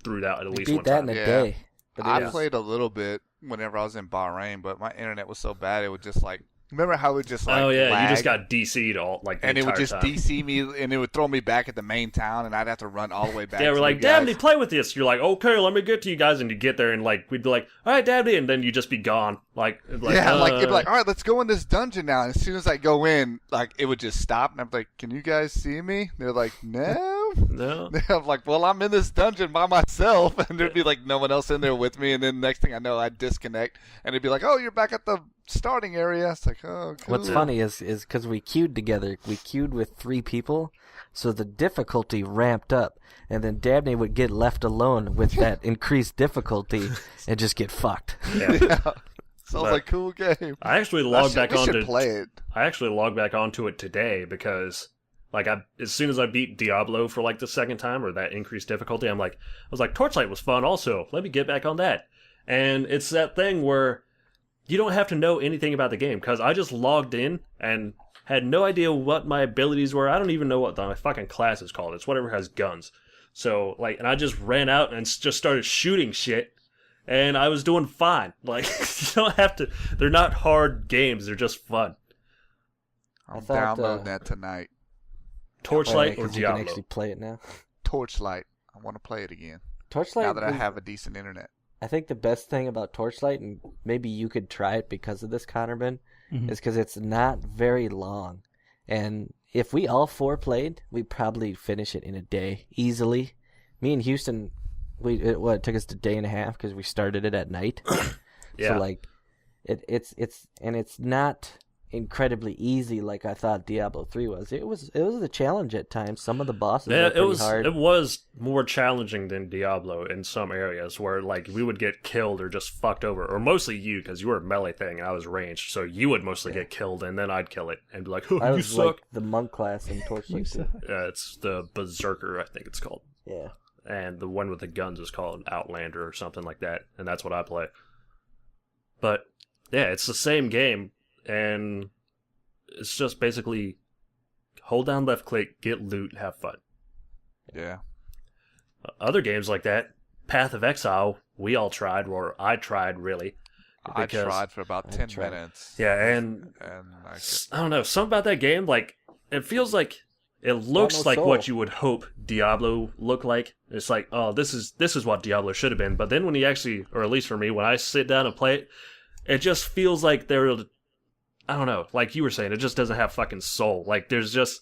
through that at least beat one that time. in a Yeah. day. But I played a little bit whenever I was in Bahrain, but my internet was so bad it would just remember how it would just oh yeah, lag? you just got DC'd all the and it would entire just time. DC me and it would throw me back at the main town and I'd have to run all the way back. Yeah, we're to like, you guys. Dabney, play with this. You're like, okay, let me get to you guys, and you get there, and we'd be like, all right, Dabney, and then you just be gone. It'd be like, all right, let's go in this dungeon now. And as soon as I go in, it would just stop, and I'm like, can you guys see me? They're like, no. no. I'm like, well, I'm in this dungeon by myself, and there'd be no one else in there with me. And then next thing I know, I'd disconnect, and it'd be like, oh, you're back at the starting area. It's like, oh, cool. What's funny is because we queued together. We queued with 3 people, so the difficulty ramped up, and then Dabney would get left alone with that increased difficulty and just get fucked. Yeah. Sounds like cool game. I actually logged back we onto should play it. I actually logged back onto it today because as soon as I beat Diablo for the second time, or that increased difficulty, I was like, Torchlight was fun also. Let me get back on that. And it's that thing where you don't have to know anything about the game, because I just logged in and had no idea what my abilities were. I don't even know what my fucking class is called. It's whatever has guns. So, and I just ran out and just started shooting shit, and I was doing fine. You don't have to... They're not hard games. They're just fun. I'm thought, downloading that tonight. Torchlight or 'cause you can Diablo? actually play it now. Torchlight. I want to play it again. Torchlight. Now that I have a decent internet. I think the best thing about Torchlight, and maybe you could try it because of this, Connorman, is because it's not very long. And if we all 4 played, we'd probably finish it in a day easily. Me and Houston, it took us a day and a half because we started it at night. Yeah. So it's not incredibly easy like I thought Diablo 3 was. It was a challenge at times. Some of the bosses were pretty hard. It was more challenging than Diablo in some areas where we would get killed or just fucked over, or mostly you, because you were a melee thing and I was ranged, so you would mostly get killed and then I'd kill it and be like, oh, I you was suck. the monk class in Torchlight 2. It's the Berserker, I think it's called. Yeah. And the one with the guns is called Outlander or something like that, and that's what I play. But yeah, it's the same game, and it's just basically hold down left click, get loot, have fun. Yeah. Other games like that, Path of Exile, we all tried, or I tried really. I tried for about 10 tried. minutes. Yeah, and I I don't know, something about that game, it feels like it looks no like soul. what you would hope Diablo looked like. It's like, oh, this is what Diablo should have been. But then when you actually, or at least for me, when I sit down and play it, it just feels like they're I don't know. Like you were saying, it just doesn't have fucking soul. Like there's just,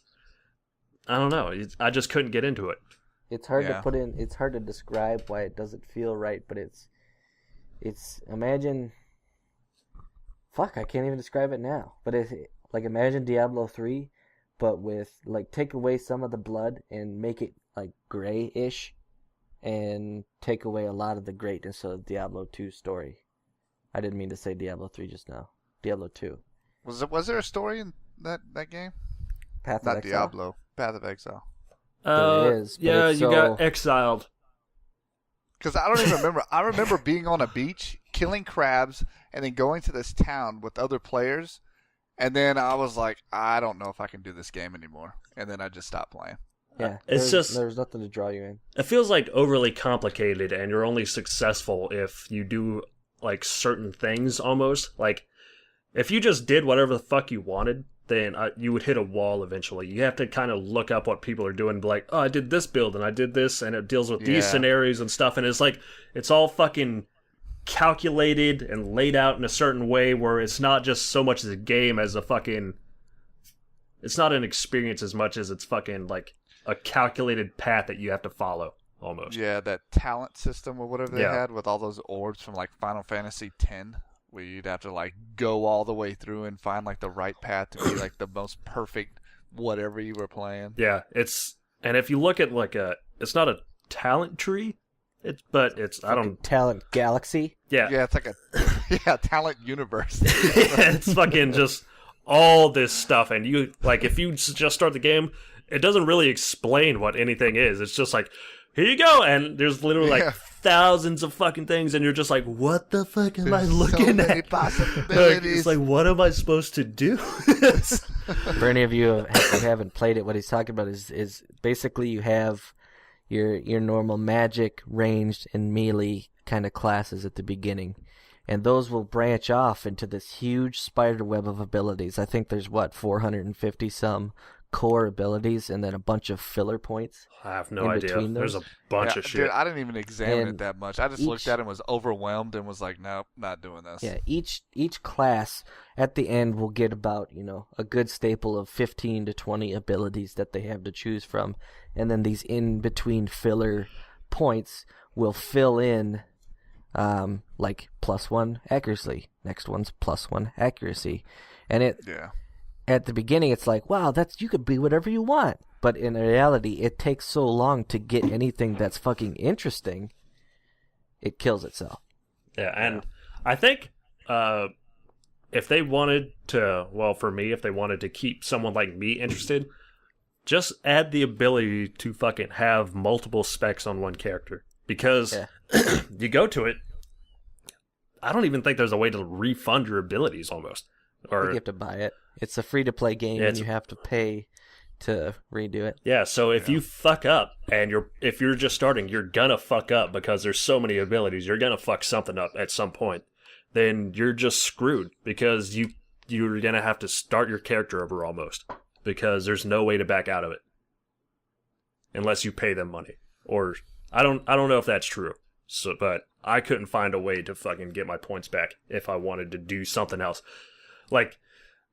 I don't know. I just couldn't get into it. It's hard to put in. It's hard to describe why it doesn't feel right, but it's imagine. Fuck, I can't even describe it now. But it's like imagine Diablo 3, but with like take away some of the blood and make it like gray-ish, and take away a lot of the greatness of Diablo 2's story. I didn't mean to say Diablo 3 just now. Diablo 2. Was there a story in that game? Path of Not Exile? Diablo. Path of Exile. There is, but Yeah, it's you so- got exiled. Because I don't even remember. I remember being on a beach, killing crabs, and then going to this town with other players. And then I was like, I don't know if I can do this game anymore. And then I just stopped playing. Yeah, It's just- there's nothing to draw you in. It feels like overly complicated, and you're only successful if you do like certain things almost. Like if you just did whatever the fuck you wanted, then you would hit a wall eventually. You have to kind of look up what people are doing and be like, oh, I did this build and I did this, and it deals with these Yeah. scenarios and stuff. And it's like, it's all fucking calculated and laid out in a certain way where it's not just so much as a game as a fucking, it's not an experience as much as it's fucking like a calculated path that you have to follow almost. Yeah, that talent system or whatever they Yeah. had with all those orbs from like Final Fantasy X, where you'd have to like go all the way through and find like the right path to be like the most perfect whatever you were playing. Yeah, and if you look at like it's not a talent tree, but it's, I don't, Talent Galaxy. yeah. Yeah, it's like a talent universe. It's fucking just all this stuff, and you, like, if you just start the game, it doesn't really explain what anything is. It's just like, here you go, and there's literally like Yeah. thousands of fucking things, and you're just like, what the fuck am I There's looking so many at? Like, possibilities. it's like, what am I supposed to do? For any of you who haven't played it, what he's talking about is basically you have your normal magic, ranged, and melee kind of classes at the beginning. And those will branch off into this huge spider web of abilities. I think there's, 450 some core abilities and then a bunch of filler points. I have no In idea. between There's a those? bunch Yeah, of shit. Dude, I didn't even examine And it that much. I just looked at it and was overwhelmed and was like, nope, not doing this. Yeah, each class at the end will get about, a good staple of 15 to 20 abilities that they have to choose from. And then these in-between filler points will fill in, like, +1 accuracy. Next one's +1 accuracy. And Yeah. at the beginning, it's like, wow, you could be whatever you want. But in reality, it takes so long to get anything that's fucking interesting, it kills itself. Yeah, and I think if they wanted to, well, for me, if they wanted to keep someone like me interested, just add the ability to fucking have multiple specs on one character. Because you go to it, I don't even think there's a way to refund your abilities almost. I think Or you have to buy it. It's a free-to-play game, Yeah, and you have to pay to redo it. yeah, so if you fuck up and if you're just starting, you're gonna fuck up because there's so many abilities. You're gonna fuck something up at some point. Then you're just screwed because you're gonna have to start your character over almost because there's no way to back out of it unless you pay them money. Or I don't know if that's true. So, but I couldn't find a way to fucking get my points back if I wanted to do something else. Like,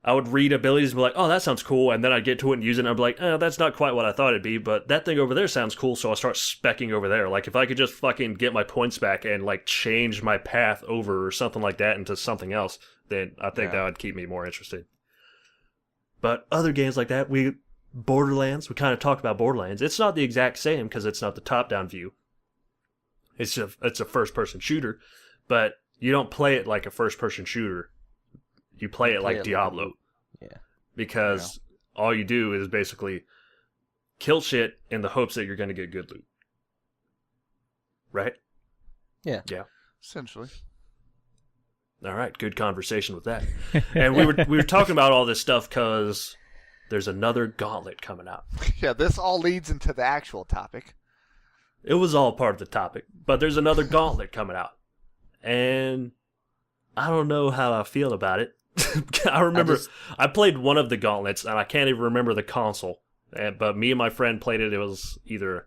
I would read abilities and be like, oh, that sounds cool, and then I'd get to it and use it, and I'd be like, oh, that's not quite what I thought it'd be, but that thing over there sounds cool, so I'll start specking over there. Like, if I could just fucking get my points back and, like, change my path over or something like that into something else, then I think that would keep me more interested. But other games like that, Borderlands, we kind of talked about Borderlands. It's not the exact same because it's not the top-down view. It's a first-person shooter, but you don't play it like a first-person shooter. You play it like Diablo. Yeah. Because all you do is basically kill shit in the hopes that you're going to get good loot. Right? Yeah. Yeah. Essentially. All right. Good conversation with that. And we were talking about all this stuff because there's another gauntlet coming out. Yeah, this all leads into the actual topic. It was all part of the topic, but there's another gauntlet coming out. And I don't know how I feel about it. I remember I played one of the gauntlets, and I can't even remember the console. But me and my friend played it. It was either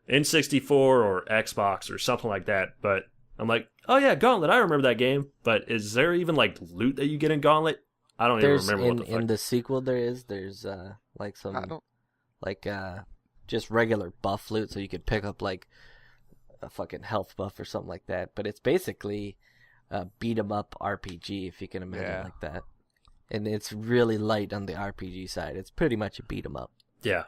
N64 or Xbox or something like that. But I'm like, oh yeah, Gauntlet. I remember that game. But is there even like loot that you get in Gauntlet? I don't even remember what the fuck. In the sequel there's like some just regular buff loot, so you could pick up like a fucking health buff or something like that. But it's basically a beat 'em up RPG, if you can imagine like that. And it's really light on the RPG side. It's pretty much a beat 'em up. Yeah.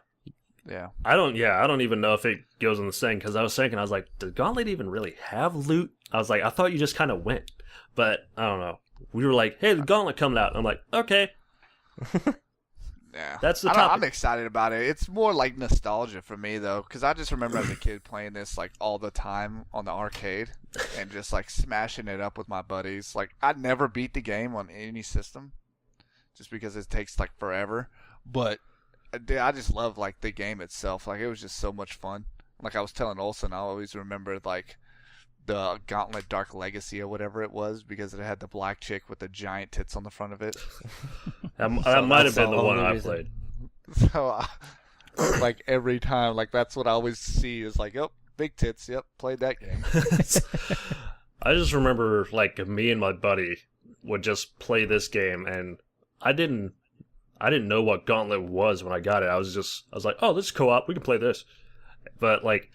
Yeah. I don't even know if it goes in the same, because I was thinking, I was like, does Gauntlet even really have loot? I was like, I thought you just kind of went. But I don't know. We were like, hey, the Gauntlet coming out. I'm like, okay. Yeah. That's the topic. I'm excited about it. It's more like nostalgia for me, though, because I just remember as a kid playing this like all the time on the arcade and just like smashing it up with my buddies. Like, I'd never beat the game on any system just because it takes like forever. But I just love like the game itself. Like, it was just so much fun. Like I was telling Olsen, I always remembered like the Gauntlet Dark Legacy or whatever it was, because it had the black chick with the giant tits on the front of it. that might have been the one I played. So, like every time, like that's what I always see is like, oh, big tits. Yep, played that game. I just remember like me and my buddy would just play this game, and I didn't know what Gauntlet was when I got it. I was like, oh, this is co-op. We can play this. But like,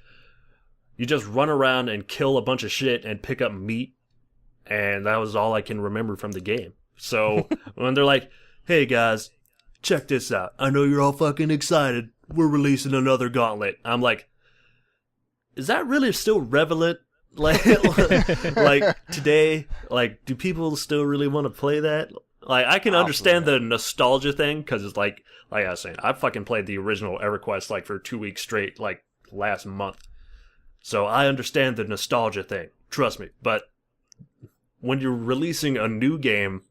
you just run around and kill a bunch of shit and pick up meat, and that was all I can remember from the game. So when they're like, hey guys, check this out. I know you're all fucking excited. We're releasing another Gauntlet. I'm like, is that really still relevant? Like today? Like, do people still really want to play that? Like, I can understand the nostalgia thing, because it's like I was saying, I fucking played the original EverQuest like for 2 weeks straight, like last month. So I understand the nostalgia thing, trust me. But when you're releasing a new game,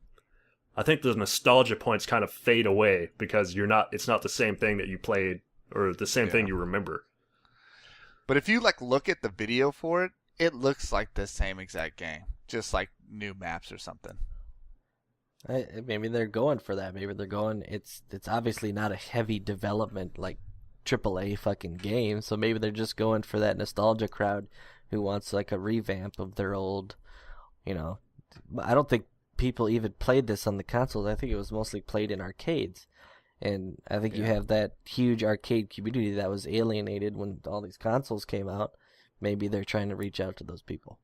I think the nostalgia points kind of fade away, because it's not the same thing that you played or the same thing you remember. But if you like look at the video for it, it looks like the same exact game, just like new maps or something. Maybe they're going for that. Maybe they're going. It's obviously not a heavy development like AAA fucking game. So maybe they're just going for that nostalgia crowd who wants like a revamp of their old. You know, I don't think people even played this on the consoles. I think it was mostly played in arcades, and I think you have that huge arcade community that was alienated when all these consoles came out. Maybe they're trying to reach out to those people.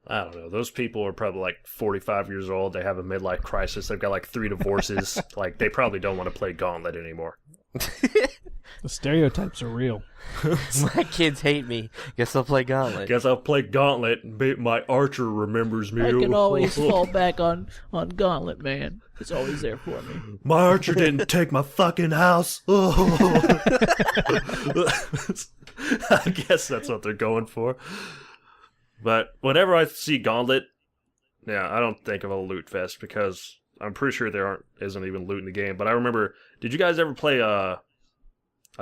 I don't know. Those people are probably like 45 years old. They have a midlife crisis. They've got like 3 divorces. Like, they probably don't want to play Gauntlet anymore. The stereotypes are real. My kids hate me. Guess I'll play Gauntlet. Guess I'll play Gauntlet. My archer remembers me. I can always fall back on Gauntlet, man. It's always there for me. My archer didn't take my fucking house. Oh. I guess that's what they're going for. But whenever I see Gauntlet, I don't think of a loot fest, because I'm pretty sure there isn't even loot in the game. But I remember, did you guys ever play, I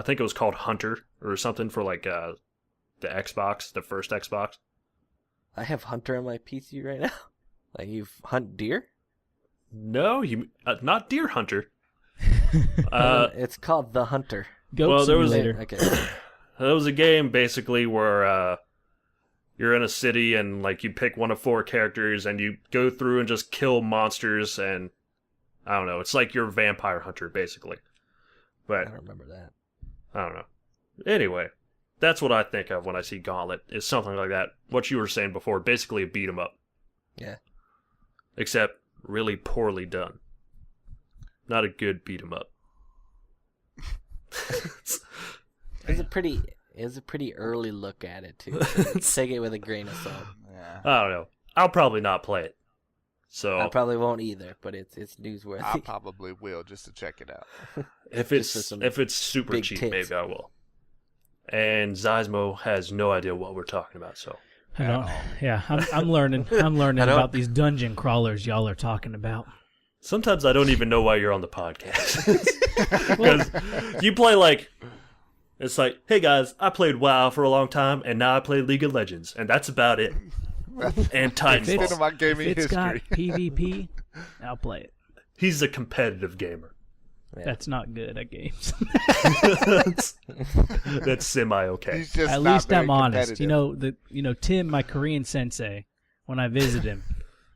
think it was called Hunter or something for like the Xbox, the first Xbox? I have Hunter on my PC right now. Like, you hunt deer? No, not Deer Hunter. It's called The Hunter. Goat Simulator. Okay. There was a game basically where you're in a city and like you pick one of 4 characters and you go through and just kill monsters, and I don't know. It's like you're a vampire hunter basically. But I don't remember that. I don't know. Anyway, that's what I think of when I see Gauntlet. Is something like that. What you were saying before, basically a beat 'em up. Yeah. Except really poorly done. Not a good beat 'em up. It was a pretty early look at it too. So take it with a grain of salt. Yeah. I don't know. I'll probably not play it. So I probably won't either, but it's newsworthy. I probably will, just to check it out. if it's super cheap, tits. maybe I will. And Zysmo has no idea what we're talking about, so I don't. Yeah, I'm learning. I'm learning about these dungeon crawlers y'all are talking about. sometimes I don't even know why you're on the podcast. Because you play like, it's like, hey guys, I played WoW for a long time, and now I play League of Legends, and that's about it. And Titanfall. Of my gaming If it's got history. PvP, I'll play it. He's a competitive gamer. Yeah. That's not good at games. That's semi-okay. He's just At not least very I'm honest. competitive. Tim, my Korean sensei, when I visit him,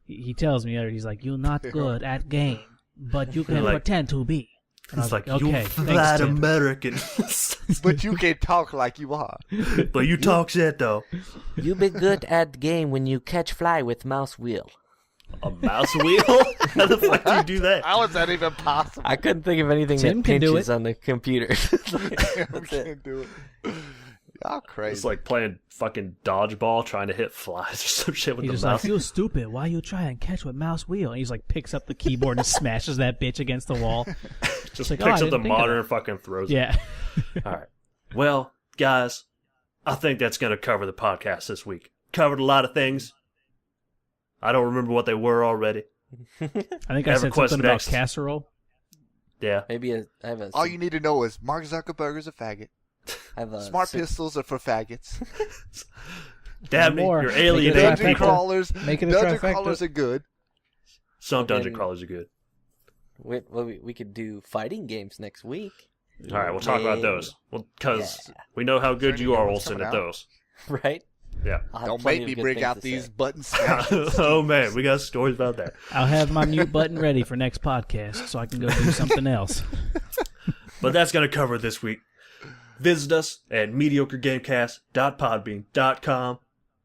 he tells me, he's like, "You're not good at game, but you can Like- pretend to be. And I It's was like, you okay, flat thanks, Tim. American. But you can talk like you are. But you talk shit, though. You be good at the game when you catch fly with mouse wheel. A mouse wheel? How the fuck do you do that? How is that even possible? I couldn't think of anything Tim that can do pinches it. on the computer. I That's it. can't do it. Y'all crazy. It's like playing fucking dodgeball trying to hit flies or some shit with He's the just mouse. like, you stupid. Why you try and catch with mouse wheel? And he's like, picks up the keyboard and smashes that bitch against the wall. Just like, picks oh, I up the didn't think of monitor that. and fucking throws it. Yeah. All right. Well, guys, I think that's going to cover the podcast this week. Covered a lot of things. I don't remember what they were already. I think I said EverQuest something about next. casserole. Yeah. Maybe I have a. All you need to know is Mark Zuckerberg is a faggot. I have a Smart six- pistols are for faggots. Damn me, more. you're Make it a alienating Dungeon trifecta. people. crawlers. Make it a Dungeon trifecta. crawlers are good. Some dungeon Then- crawlers are good. we could do fighting games next week, All right, we'll talk about Maybe. those. Well, because Yeah. we know how good Is there you any are, new ones Olsen, coming at out? those. right? Yeah. I'll have Don't plenty make of me good bring things out to these say. button smashes. Oh, man, we got stories about that. I'll have my mute button ready for next podcast so I can go do something else. But that's going to cover it this week. Visit us at mediocregamecast.podbean.com.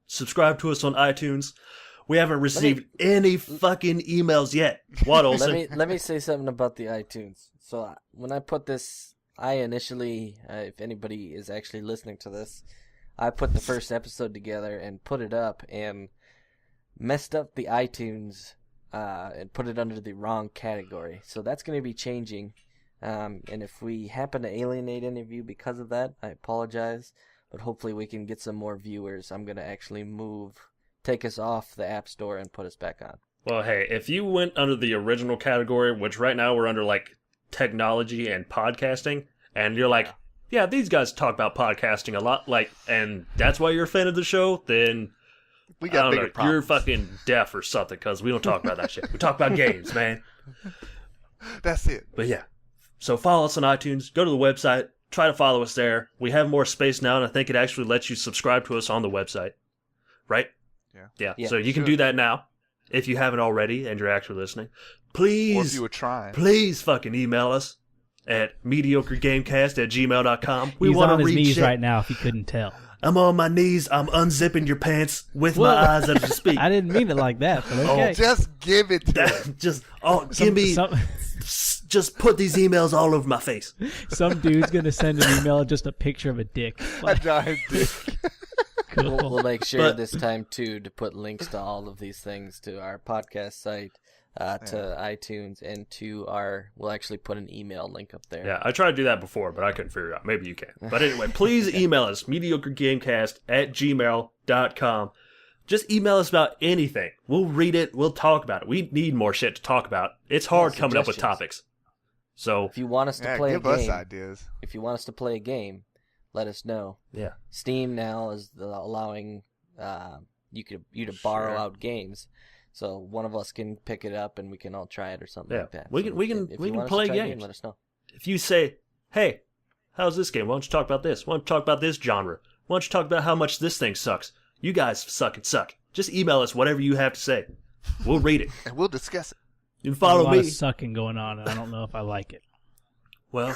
Subscribe to us on iTunes. We haven't received any fucking emails yet. What, Olsen? Let me say something about the iTunes. So when I put this, I initially, if anybody is actually listening to this, I put the first episode together and put it up and messed up the iTunes and put it under the wrong category. So that's going to be changing. And if we happen to alienate any of you because of that, I apologize. But hopefully we can get some more viewers. I'm going to actually take us off the App Store and put us back on. Well, hey, if you went under the original category, which right now we're under, like, technology and podcasting, and you're like, yeah, these guys talk about podcasting a lot, like, and that's why you're a fan of the show, then We I got don't bigger know, problems. you're fucking deaf or something, because we don't talk about that shit. We talk about games, man. That's it. But yeah, so follow us on iTunes, go to the website, try to follow us there. We have more space now, and I think it actually lets you subscribe to us on the website, right? Yeah. Yeah, So you can sure. do that now, if you haven't already and you're actually listening. Or if Please, you were trying. please fucking email us at mediocregamecast@gmail.com. We He's want on to his read knees shit. right now if you couldn't tell. I'm on my knees. I'm unzipping your pants with Whoa. my eyes as you speak. I didn't mean it like that, but okay. Just give it to him. Just give me. Just put these emails all over my face. some dude's going to send an email of just a picture of a dick. A giant dick. Cool. We'll make sure But- this time too to put links to all of these things to our podcast site, to iTunes, and to our. We'll actually put an email link up there. Yeah, I tried to do that before, but I couldn't figure it out. Maybe you can. But anyway, please email us, mediocregamecast@gmail.com. Just email us about anything. We'll read it. We'll talk about it. We need more shit to talk about. It's hard Yeah, coming up with suggestions. topics. So, If you want us to Yeah, play a give us game, ideas. if you want us to play a game, let us know. yeah. Steam now is allowing you to borrow Sure. out games, so one of us can pick it up and we can all try it or something Yeah, like that. we So can- we can- if we you can want us to play try a game, games. let us know. If you say, hey, how's this game? Why don't you talk about this? Why don't you talk about this genre? Why don't you talk about how much this thing sucks? You guys suck and suck. Just email us whatever you have to say. We'll read it. And we'll discuss it. You can There's a follow lot me. of sucking going on, and I don't know if I like it. Well,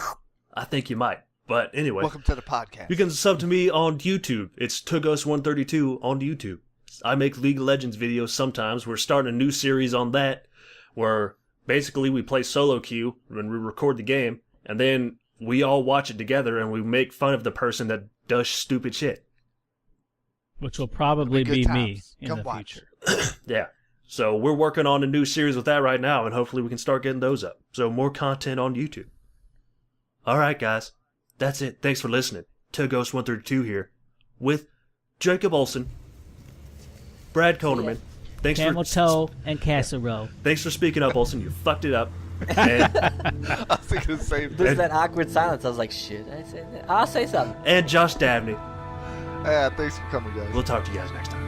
I think you might. But anyway, Welcome to the podcast. you can sub to me on YouTube. It's Tugos132 on YouTube. I make League of Legends videos sometimes. We're starting a new series on that where basically we play solo queue when we record the game, and then we all watch it together and we make fun of the person that does stupid shit. Which will probably It'll be be good me times. in Come the watch. future. Yeah. So we're working on a new series with that right now, and hopefully we can start getting those up. So more content on YouTube. All right, guys. That's it. Thanks for listening. Tugos132 here with Jacob Olsen, Brad Konerman. Thanks Camel for toe and casserole. thanks for speaking up, Olsen. You fucked it up. And, I was thinking the same thing. There's that awkward silence. I was like, "Shit, I say that. I'll say something." and Josh Dabney. Yeah, thanks for coming, guys. We'll talk to you guys next time.